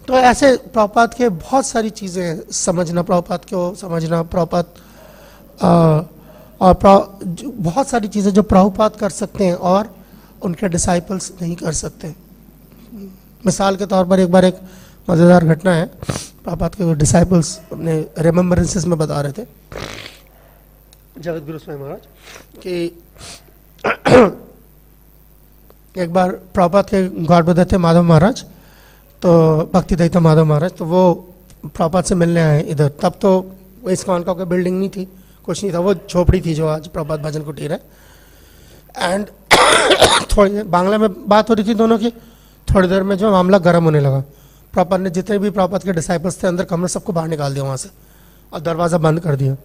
तो ऐसे प्रभुपाद के बहुत सारी चीजें समझना, प्रभुपाद को समझना, प्रभुपाद और बहुत सारी चीजें जो प्रभुपाद कर सकते हैं और उनके डिसाइपल्स नहीं कर सकते। मिसाल के तौर पर एक बार एक मज़ेदार घटना है, प्रभुपाद के डिसाइपल्स अपने रिमेम्बरेंसेस में बता रहे थे जगत गुरु स्वामी महाराज कि एक बार प्रभुपाद के गॉड ब्रदर थे माधव महाराज, तो भक्ति दयिता माधव महाराज, तो वो प्रभुपाद से मिलने आए इधर। तब तो इस्कॉन का कोई बिल्डिंग नहीं थी, कुछ नहीं था, वो झोपड़ी थी जो आज प्रभुपाद भजन कुटीर है। एंड थोड़ी बांग्ला में बात हो रही थी दोनों की, थोड़ी देर में जो मामला गर्म होने लगा। प्रभुपाद ने जितने भी प्रभुपाद के डिसाइपल्स थे अंदर कमरे, सबको बाहर निकाल दिया वहाँ से, और दरवाज़ा बंद कर दिया,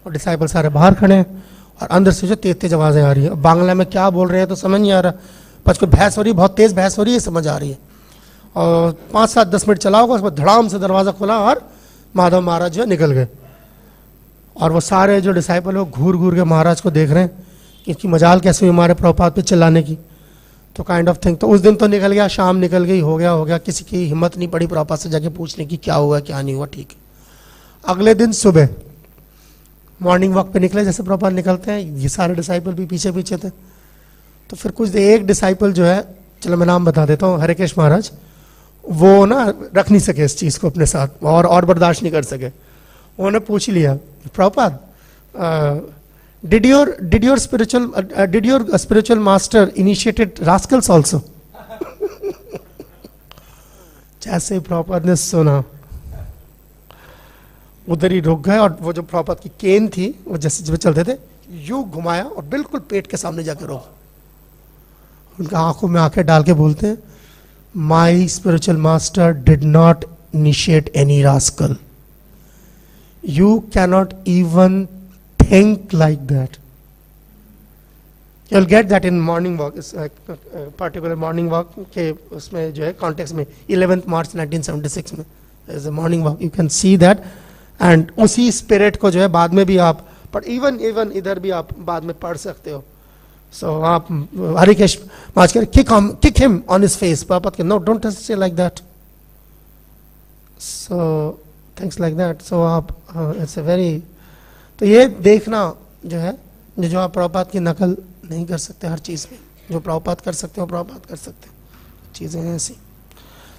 और डिसाइपल सारे बाहर खड़े हैं और अंदर से जो तेज तेज आवाज़ें आ रही है, बांग्ला में क्या बोल रहे हैं तो समझ नहीं आ रहा, बस कोई बहस हो रही है, बहुत तेज़ बहस हो रही है, समझ आ रही है। और 5-7-10 मिनट चला होगा, उसके बाद धड़ाम से दरवाज़ा खुला और माधव महाराज जो है निकल गए। और वो सारे जो डिसाइपल वो घूर घूर के महाराज को देख रहे हैं कि इसकी मजाल कैसे हुई हमारे प्रभुपाद पे चिल्लाने की, तो काइंड ऑफ थिंग। तो उस दिन तो निकल गया, शाम निकल गई, हो गया, किसी की हिम्मत नहीं पड़ी प्रभुपाद से जाके पूछने की क्या हुआ क्या नहीं हुआ। ठीक है, अगले दिन सुबह मॉर्निंग वॉक पे निकले, जैसे प्रभुपाद निकलते हैं, ये सारे डिसाइपल भी पीछे पीछे थे। तो फिर कुछ एक डिसाइपल जो है, चलो मैं नाम बता देता हूँ, हरिकेश महाराज, वो ना रख नहीं सके इस चीज़ को अपने साथ और बर्दाश्त नहीं कर सके। उन्होंने पूछ लिया, Prabhupada did your spiritual master initiated rascals also? जैसे प्रभुपाद ने सुना उधर ही रुक गए, और वो जो प्रभुपाद की केन थी वो जैसे जब चलते थे यूं घुमाया और बिल्कुल पेट के सामने जाके रोक, उनका आंखों में आंखें डाल के बोलते हैं, my spiritual master did not initiate any rascal, you cannot even think like that. You'll get that in morning walk, particular morning walk के उसमें जो है context में 11th March 1976 में is a morning walk, you can see that, and उसी spirit को जो है बाद में भी आप, but even इधर भी आप बाद में पढ़ सकते हो। So आप हरिकेश महाराज कह kick him on his face, पापा के no, don't say like that. So things like that. So आप it's a very, तो ये देखना जो है, जो आप प्रभुपाद की नकल नहीं कर सकते हर चीज़ में, जो प्रभुपाद कर सकते हो प्रभुपाद कर सकते हैं, चीज़ें हैं ऐसी।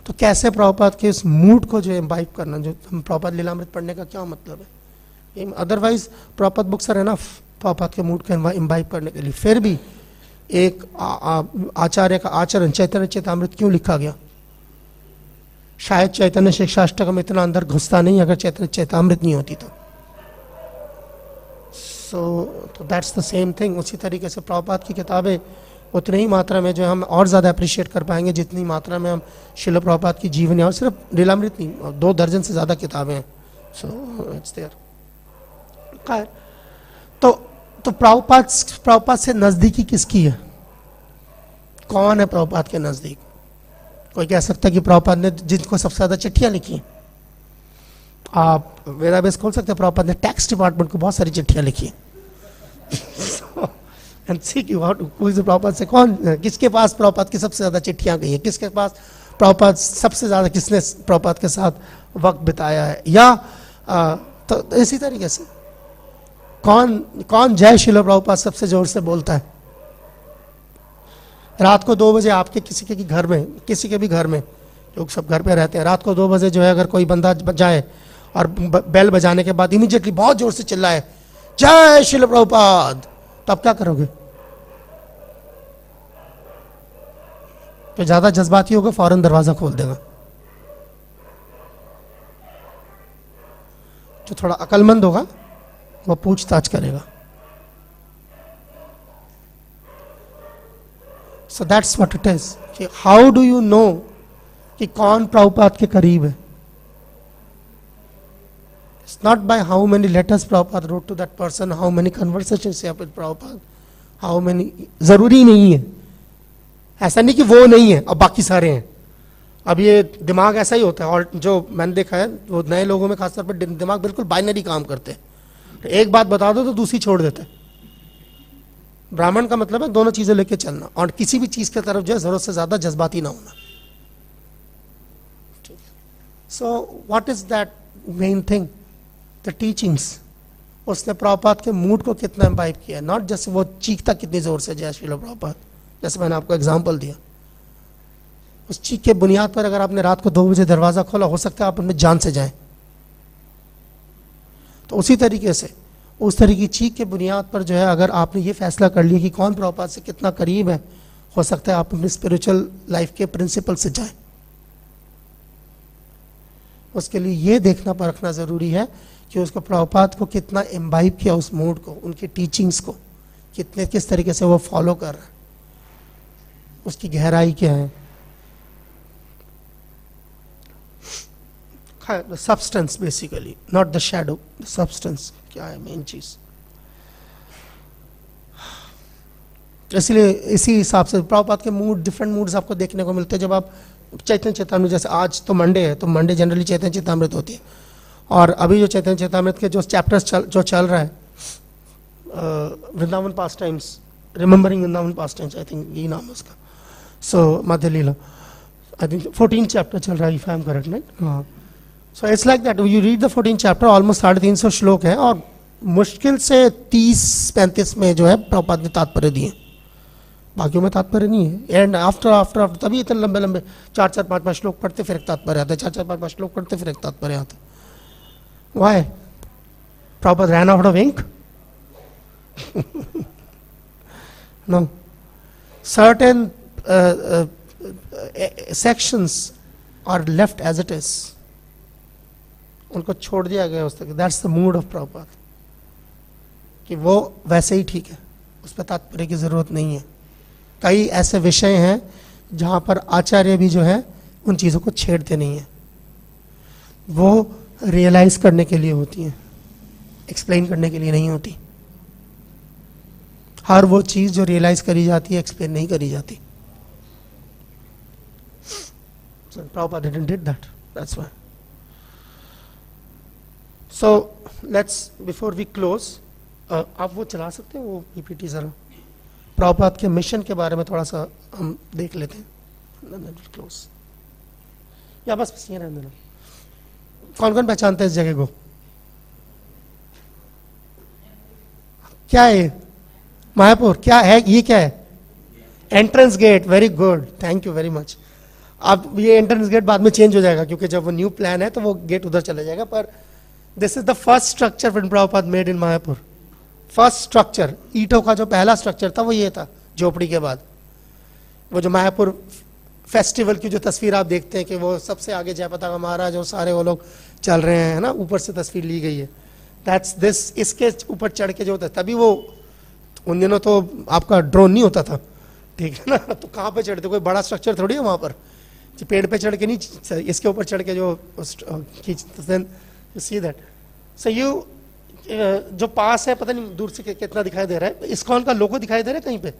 तो कैसे प्रभुपाद के इस मूड को जो इम्बाइब करना, जो हम प्रभुपाद लीलामृत पढ़ने का क्या मतलब है, otherwise Prabhupada books are enough Prabhupada के मूड को इम्बाइब करने के लिए। फिर भी एक आचार्य का आचरण चैतन्य चैतामृत क्यों लिखा गया? शायद चैतन्य शिक्षाष्टकम इतना अंदर घुसता नहीं अगर चैतन्य चैतामृत नहीं होती तो। तो दैट्स द सेम थिंग। उसी तरीके से प्रभुपाद की किताबें उतनी ही मात्रा में जो हम और ज़्यादा अप्रिशिएट कर पाएंगे जितनी मात्रा में हम श्रील प्रभुपाद की जीवनी, और सिर्फ लीलामृत नहीं, 2 दर्जन से ज़्यादा किताबें हैं। So it's there. खैर, तो प्रभुपाद से नज़दीकी किसकी है? कौन है प्रभुपाद के नज़दीक? कोई कह सकता है कि प्रभुपाद ने जिनको सबसे ज़्यादा चिट्ठियाँ लिखी हैं, आप वेदाबेस खोल सकते हैं, प्रभुपाद ने टैक्स डिपार्टमेंट को बहुत सारी चिट्ठियाँ लिखी हैं। एंड सी कि प्रभुपाद से कौन, किसके पास प्रभुपाद की सबसे ज़्यादा चिट्ठियाँ गई हैं, किसके पास प्रभुपाद सबसे ज़्यादा, किसने प्रभुपाद के साथ वक्त बिताया है, या तो इसी तरीके से कौन जय श्रील प्रभुपाद सबसे जोर से बोलता है? रात को 2 बजे आपके किसी के घर में, किसी के भी घर में, लोग सब घर पे रहते हैं, रात को 2 बजे जो है अगर कोई बंदा जाए और बेल बजाने के बाद इमीडिएटली बहुत जोर से चिल्लाए जय श्रील प्रभुपाद, तो आप क्या करोगे? तो ज्यादा जज्बाती होगा, फौरन दरवाजा खोल देगा। जो थोड़ा अकलमंद होगा वो पूछताछ करेगा। So that's what it is कि हाउ डू यू नो कि कौन प्रभुपाद के करीब है? It's not by how many letters Prabhupada wrote to that person, how many conversations he had with Prabhupada, how many, जरूरी नहीं है। ऐसा नहीं कि वो नहीं है और बाकी सारे हैं। अब ये दिमाग ऐसा ही होता है, और जो मैंने देखा है वो नए लोगों में खासतौर पर दिमाग बिल्कुल बाइनरी काम करते हैं, तो एक बात बता दो तो दूसरी छोड़ देते हैं। ब्राह्मण का मतलब है दोनों चीजें लेके चलना, और किसी भी चीज की तरफ जो है जरूरत से ज्यादा जज्बाती ना होना। So what is that main thing? The teachings. उसने प्रभुपाद के मूड को कितना इम्बाइब किया, नॉट जस्ट वो चीखता कितनी जोर से जय श्रील प्रभुपाद, जैसे मैंने आपको एग्जांपल दिया। उस चीख के बुनियाद पर अगर आपने रात को 2 बजे दरवाजा खोला, हो सकता है आप उनमें जान से जाएं। तो उसी तरीके से उस तरह की चीख के बुनियाद पर जो है अगर आपने ये फैसला कर लिया कि कौन प्रभुपाद से कितना करीब है, हो सकता है आप अपनी स्पिरिचुअल लाइफ के प्रिंसिपल से जाएं। उसके लिए ये देखना परखना जरूरी है कि उसको प्रभुपाद को कितना इम्बाइब किया, उस मूड को, उनकी टीचिंग्स को कितने, किस तरीके से वो फॉलो कर रहा है, उसकी गहराई क्या है। The substance basically, not the shadow, the substance क्या है मेन चीज। इसलिए इसी हिसाब से प्रभुपाद के मूड, डिफरेंट मूड्स आपको देखने को मिलते हैं। जब आप चैतन्य चेतामृत, जैसे आज तो मंडे है, तो मंडे जनरली चैतन्य चेतामृत होती है, और अभी जो चैतन्य चेतामृत के जो चैप्टर्स जो चल रहा है, Vrindavan pastimes, remembering Vrindavan pastimes, I think यही नाम है उसका। सो मध्य लीला, आई थिंक 14 चैप्टर चल रहा है, if I am correct, right? हाँ। So it's like that, you read the 14 chapter, almost 350 श्लोक है, और मुश्किल से 30-35 में जो है प्रभुपाद ने तात्पर्य दिए, बाकियों में तात्पर्य नहीं है। एंड आफ्टर तभी इतने लंबे लंबे 4-4, 5-5 श्लोक पढ़ते फिर एक तात्पर्य आता है, 4-4, 5-5 श्लोक पढ़ते फिर एक तात्पर्य आता है। Why? Prabhupada ran out of ink? No, certain sections are left as it is, उनको छोड़ दिया गया उस तक। That's the mood of Prabhupada, कि वो वैसे ही ठीक है, उस पर तात्पर्य की जरूरत नहीं है। कई ऐसे विषय हैं जहां पर आचार्य भी जो है उन चीजों को छेड़ते नहीं है, वो रियलाइज करने के लिए होती हैं, एक्सप्लेन करने के लिए नहीं होती। हर वो चीज जो रियलाइज करी जाती है एक्सप्लेन नहीं करी जाती। So Prabhupada didn't did that. That's why. So let's, before we close, आप वो चला सकते हैं वो PPT जरा, प्रभुपाद के मिशन के बारे में थोड़ा सा हम देख लेते हैं। Then we'll close. या बस ये रहने देना। कौन कौन पहचानते हैं इस जगह को? क्या है? मायापुर क्या है? ये क्या है? Entrance gate. Very good, thank you very much. अब ये एंट्रेंस गेट बाद में चेंज हो जाएगा, क्योंकि जब वो न्यू प्लान है तो वो गेट उधर चला जाएगा, पर this is the first structure when Prabhupada made in Mayapur. First structure, ईंटों का जो पहला स्ट्रक्चर था वो ये था, झोपड़ी के बाद। वो जो मायापुर फेस्टिवल की जो तस्वीर आप देखते हैं कि वो सबसे आगे जयपताका महाराज और सारे वो लोग चल रहे हैं ना, ऊपर से तस्वीर ली गई है, दैट्स दिस। इसके ऊपर चढ़ के जो होता है, तभी वो, उन दिनों तो आपका ड्रोन नहीं होता था, ठीक है ना, तो कहाँ पे चढ़ते? कोई बड़ा स्ट्रक्चर थोड़ी है वहां पर, पेड़ पे चढ़ के नहीं, इसके ऊपर चढ़ के जो खींचते, you see that. So you जो पास है, पता नहीं दूर से कितना दिखाई दे रहा है, इस्कॉन का लोगो दिखाई दे रहा है कहीं पे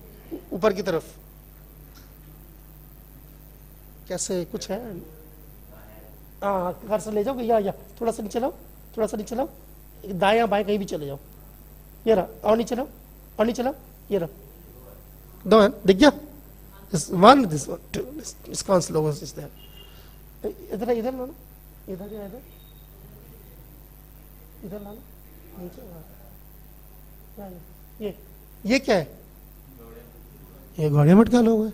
ऊपर की तरफ? कैसे कुछ है? हाँ, घर से ले जाओ, या थोड़ा सा नीचे लाओ, थोड़ा सा नीचे लाओ, दाएं बाएं कहीं भी चले जाओ। ये रहा, और नीचे लाओ, और नीचे लाओ, ये रहा, दो है, दिख गया? This one, this one, two, this ISKCON's logo is there. इधर ला लो, इधर या इधर ला लो, नीचे। ये क्या है? ये गौड़िया मठ का लोगो है।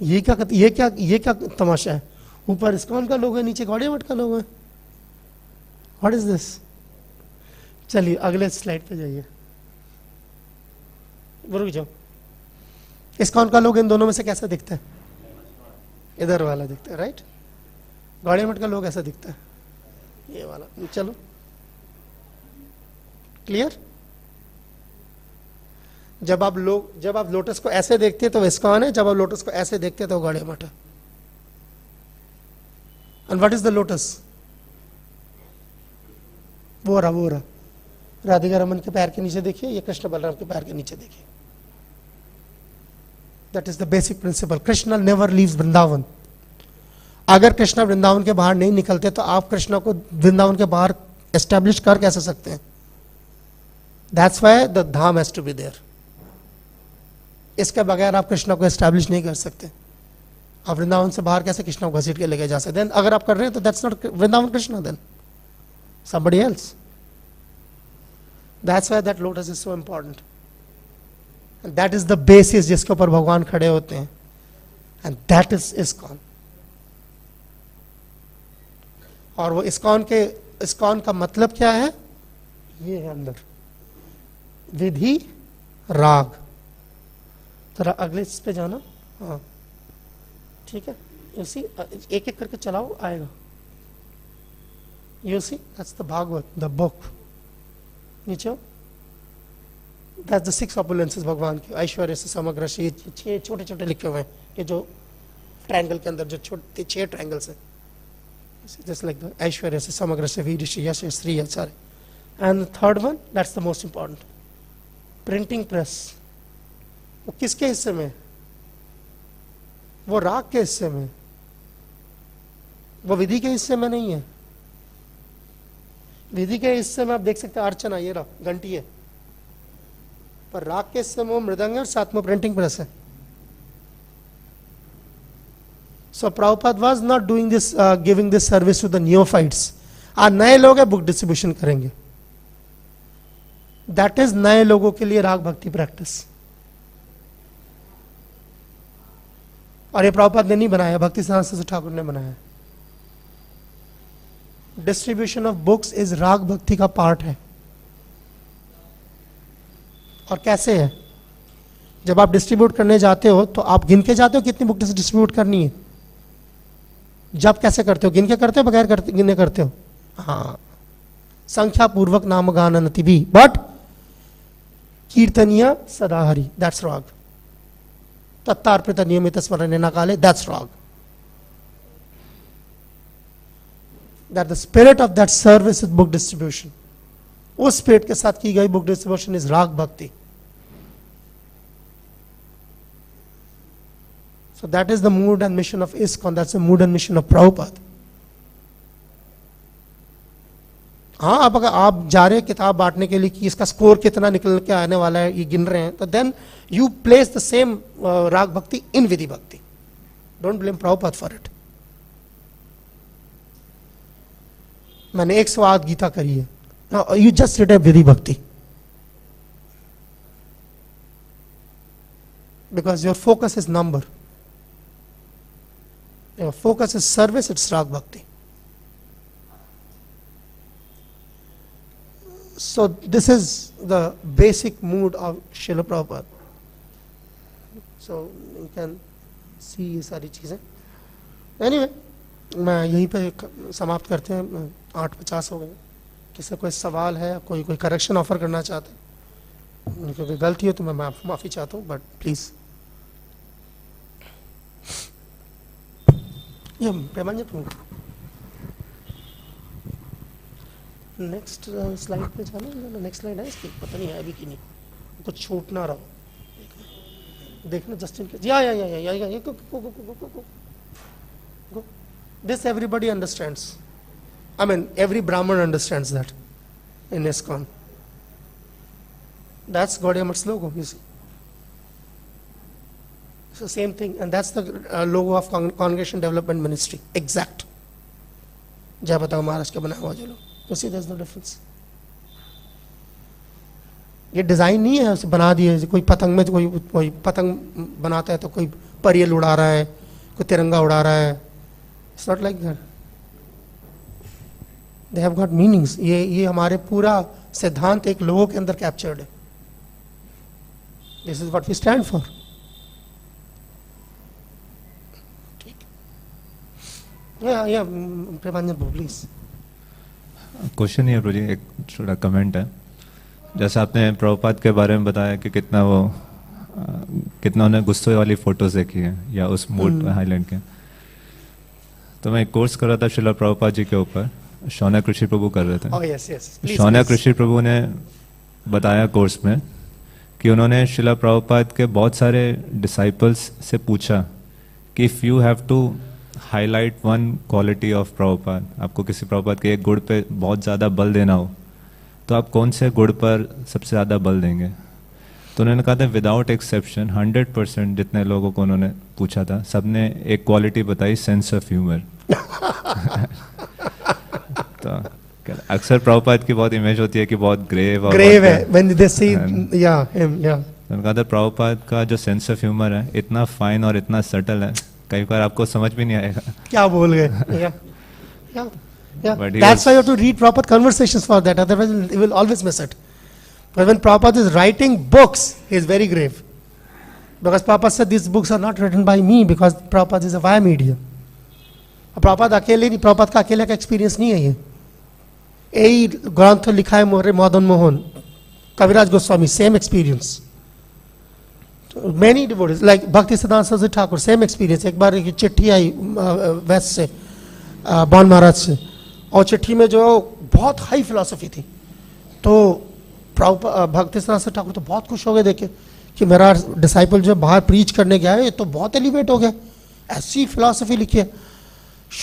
ये क्या तमाशा है? ऊपर ISKCON का लोगो है, नीचे गौड़िया मठ का लोगो है। What is this? चलिए अगले स्लाइड पे जाइए, रुक जाओ। ISKCON का लोग इन दोनों में से कैसा दिखता है? इधर वाला दिखता है, राइट? गौड़िया मठ का लोग ऐसा दिखता है, ये वाला। चलो, क्लियर? जब आप लोटस को ऐसे देखते हैं तो ISKCON है, जब आप लोटस को ऐसे देखते हैं तो गौड़िया मठ है। And what is the lotus? वो रहा राधिका रमन के पैर के नीचे देखिए, ये कृष्ण बलराम के पैर के नीचे देखिए। That is the basic principle. Krishna never leaves Vrindavan. अगर कृष्णा वृंदावन के बाहर नहीं निकलते तो आप कृष्णा को वृंदावन के बाहर एस्टेब्लिश कर कैसे सकते हैं? That's why the Dham has to be there. इसके बगैर आप कृष्णा को एस्टेब्लिश नहीं कर सकते। आप वृंदावन से बाहर कैसे कृष्णा को घसीट के लेके जा सकते हैं? अगर आप कर रहे हैं तो that's not Vrindavan Krishna, then somebody else. That's why that lotus is so important. And that is the basis जिसके ऊपर भगवान खड़े होते हैं, and that is ISKCON. और वो ISKCON का मतलब क्या है? ये है अंदर विधि राग। जरा अगले इस पे जाना, हाँ ठीक है, यू सी एक एक करके चलाओ, आएगा। You see that's the Bhagavat, the book. नीचे दैट्स द 6 opulences भगवान के, ऐश्वर्य से समग्र से 6 छोटे छोटे लिखे हुए हैं, ये जो ट्रायंगल के अंदर जो छोटे 6 ट्रायंगल्स हैं, just like the Aishwarya se Samagra se Veer se Yash Sri Acharya. And the third one, that's the most important, printing press. वो किसके हिस्से में? वो राग के हिस्से में, वो विधि के हिस्से में नहीं है। विधि के हिस्से में आप देख सकते हैं अर्चना, ये रहा घंटी है, पर राग के हिस्से में वो मृदंग है और साथ में प्रिंटिंग प्रेस है। So Prabhupada was not doing this, giving this service to the neophytes. आज नए लोग हैं, बुक डिस्ट्रीब्यूशन करेंगे। That is नए लोगों के लिए राग भक्ति प्रैक्टिस। और ये प्रभुपाद ने नहीं बनाया, भक्ति सिद्धांत सरस्वती ठाकुर ने बनाया। डिस्ट्रीब्यूशन ऑफ बुक्स इज राग भक्ति का पार्ट है। और कैसे है? जब आप डिस्ट्रीब्यूट करने जाते हो तो आप गिन के जाते हो कितनी बुक डिस्ट्रीब्यूट करनी है? जब कैसे करते हो? गिन के करते हो, बगैर गिने करते हो? हाँ, संख्या पूर्वक नाम गान नति भी, बट कीर्तनीय सदा हरि, दैट्स राग। तत्तार्पित नियमित स्मरण न काले, दैट्स राग। That the spirit of that service is book distribution. उस स्पिरिट के साथ की गई बुक डिस्ट्रीब्यूशन इज राग bhakti. So that is the mood and mission of ISKCON. That's the mood and mission of Prabhupada. हाँ, अब अगर आप जा रहे हैं किताब बांटने के लिए कि इसका स्कोर कितना निकल के आने वाला है, ये गिन रहे हैं, तो then you place the same raga bhakti in vidhi bhakti. Don't blame Prabhupada for it. मैंने 108 गीता करी है, you just read a vidhi bhakti, because your focus is number, your focus is service, it's raga bhakti. So this is the basic mood of Srila Prabhupada. So you can see ये सारी चीजें। Anyway, मैं यहीं पे समाप्त करते हैं, 8:50 हो गए। किसी कोई सवाल है, कोई करेक्शन ऑफर करना चाहते हैं, क्योंकि गलती हो तो मैं माफी चाहता हूँ, बट प्लीज। ये प्रेमांजन नेक्स्ट स्लाइड पे जाना, नेक्स्ट स्लाइड है इसकी, पता नहीं है अभी की नहीं, कुछ छूट ना रहो। देखना जस्ट इन केस, या go. This everybody understands. I mean, every Brahman understands that in ISKCON. That's Gaudiya Math's logo, you see. So same thing, and that's the logo of Congregation Development Ministry. Exact. जय बताओ महाराज के बनाया हुआ जो लोग, you see there's no difference. ये डिजाइन नहीं है उसे बना दिए, कोई पतंग में कोई पतंग बनाता है तो कोई परियल उड़ा रहा है, कोई तिरंगा उड़ा रहा है। It's not like that. They have got meanings. ये हमारे पूरा सिद्धांत एक लोगों के अंदर कैप्चर्ड है। This is what we stand for. Yeah, Premanjan, please. Question ही है प्रभु जी, एक छोटा कमेंट है। जैसे आपने प्रभुपाद के बारे में बताया कि कितना उन्हें गुस्से वाली फोटोज देखी है या उस मूड हाईलाइट के, तो मैं एक कोर्स कर रहा था श्रीला प्रभुपाद जी के ऊपर, शौनक ऋषि प्रभु कर रहे थे। शौनक ऋषि प्रभु ने बताया कोर्स में कि उन्होंने श्रीला प्रभुपाद के बहुत सारे डिसाइपल्स से पूछा कि if you have to highlight one quality of Prabhupada, आपको किसी प्रभुपाद के एक गुण पे बहुत ज़्यादा बल देना हो तो आप कौन से गुण पर सबसे ज़्यादा बल देंगे? तो उन्होंने कहा था विदाउट एक्सेप्शन 100% जितने लोगों को उन्होंने पूछा था सबने एक क्वालिटी बताई, सेंस ऑफ ह्यूमर। तो अक्सर प्रभुपाद की बहुत इमेज होती है कि बहुत ग्रेव है when they see him, उन्होंने कहा था प्रभुपाद का जो सेंस ऑफ ह्यूमर है इतना फाइन और इतना सटल है, कई बार आपको समझ भी नहीं आएगा क्या बोल गए। That's why you have to read proper conversations for that, otherwise you will always miss it. But when Prabhupada is writing books, he is very grave, because Prabhupada said these books are not written by me because Prabhupada is a via media. Prabhupada अकेले नहीं, Prabhupada का अकेले का एक्सपीरियंस नहीं है ये, यही ग्रंथ लिखा है मोरे Madan Mohan, Kaviraj Goswami, same experience. Many devotees like Bhakti Siddhanta Saraswati Thakur, same experience। एक बार एक चिट्ठी आई वेस्ट से बॉन महाराज से, और चिट्ठी में जो बहुत हाई फिलॉसफी थी। तो भक्तिसिद्धांत ठाकुर तो बहुत खुश हो गए देखे कि मेरा डिसाइपल जो बाहर प्रीच करने गया है ये तो बहुत एलिवेट हो गया, ऐसी फिलॉसफी लिखी है।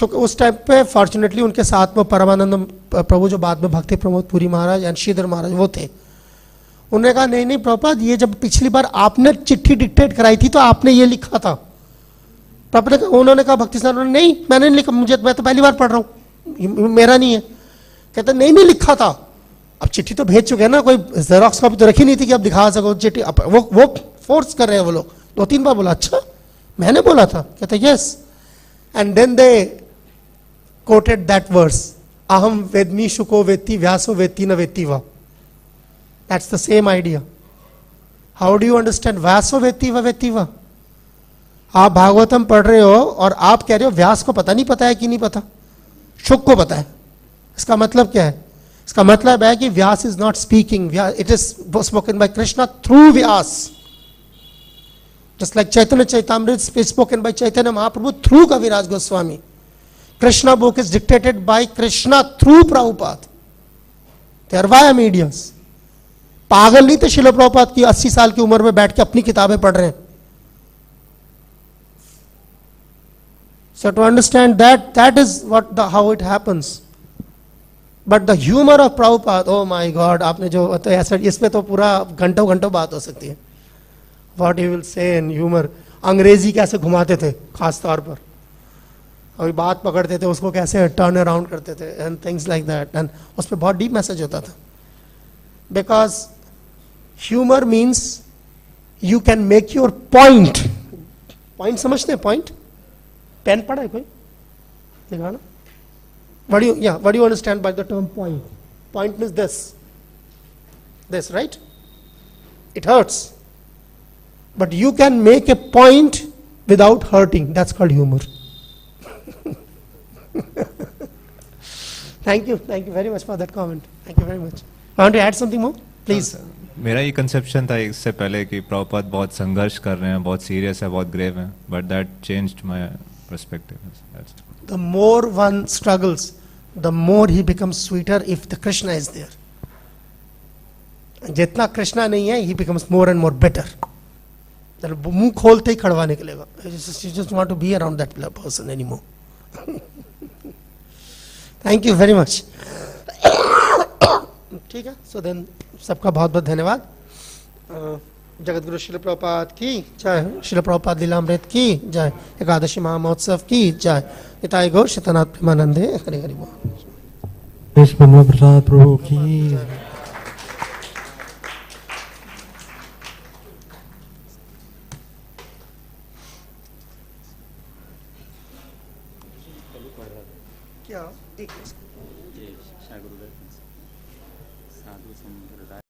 उस टाइम पे फॉर्चुनेटली उनके साथ में परमानंद प्रभु जो बाद में भक्ति प्रमोद पुरी महाराज एंड श्रीधर महाराज वो थे। उन्होंने कहा नहीं नहीं प्रभुपाद, ये जब पिछली बार आपने चिट्ठी डिक्टेट कराई थी तो आपने ये लिखा था। उन्होंने कहा भक्ति सिद्धांत, नहीं मैंने नहीं लिखा, मैं तो पहली बार पढ़ रहा हूँ, मेरा नहीं है। कहते नहीं लिखा था। अब चिट्ठी तो भेज चुके हैं ना, कोई जेरोक्स कॉपी तो रखी नहीं थी कि आप दिखा सको चिट्ठी। वो फोर्स कर रहे हैं वो लोग। 2-3 बार बोला अच्छा मैंने बोला था। कहते yes. And then they quoted that verse, अहम वेदमी शुको वेत्ति व्यासो वेत्ति न वेत्ति वा। That's the same idea. How do you understand व्यासो वेत्ति व वेत्ति वा? आप भागवतम पढ़ रहे हो और आप कह रहे हो व्यास को पता नहीं पता है कि नहीं पता, शुक को पता है। इसका मतलब क्या है? इसका मतलब है कि Vyasa is not speaking, it is spoken by Krishna through Vyasa. Just like Chaitanya Charitamrita spoken by Chaitanya Mahaprabhu through Kaviraj Goswami. Krishna book is dictated by Krishna through Prabhupada. They are via mediums. पागल नहीं थे शिल प्रभुपाद की 80 साल की उम्र में बैठ के अपनी किताबें पढ़ रहे हैं। So to understand that is how it happens. But the humor of Prabhupada, oh my God, आपने जो तो ऐसा इसमें तो पूरा घंटों बात हो सकती है। What he will say in humor, अंग्रेजी कैसे घुमाते थे खास तौर पर, अभी बात पकड़ते थे उसको कैसे टर्न अराउंड करते थे and things like that, and उस पर बहुत डीप मैसेज होता था। Because humor means you can make your point समझते हैं? point पेन पढ़ा है कोई? दिखा ना। What do you understand by the term point? Point means this, right? It hurts, but you can make a point without hurting. That's called humor. Thank you very much for that comment. Thank you very much. Want to add something more, please? मेरा ये कंसेप्शन था इससे पहले कि प्रभुपाद बहुत संघर्ष कर रहे हैं, बहुत सीरियस है, बहुत ग्रेव है, but that changed my perspective. The more one struggles, the more he becomes sweeter if the Krishna is there. जितना कृष्णा नहीं है, he becomes more and more bitter. मुंह खोलते ही खड़वा निकलेगा. You just want to be around that person anymore. Thank you very much. ठीक है, so then सबका बहुत बहुत धन्यवाद। जगतगुरु शिल प्रभुपाद की जय, शिल प्रभुपाद लीलामृत की जय, एकादशी महामहोत्सव की जय, निताई गौर शतनाथ प्रेमानंदे, हरि हरि बोल। प्रसाद प्रभु की क्या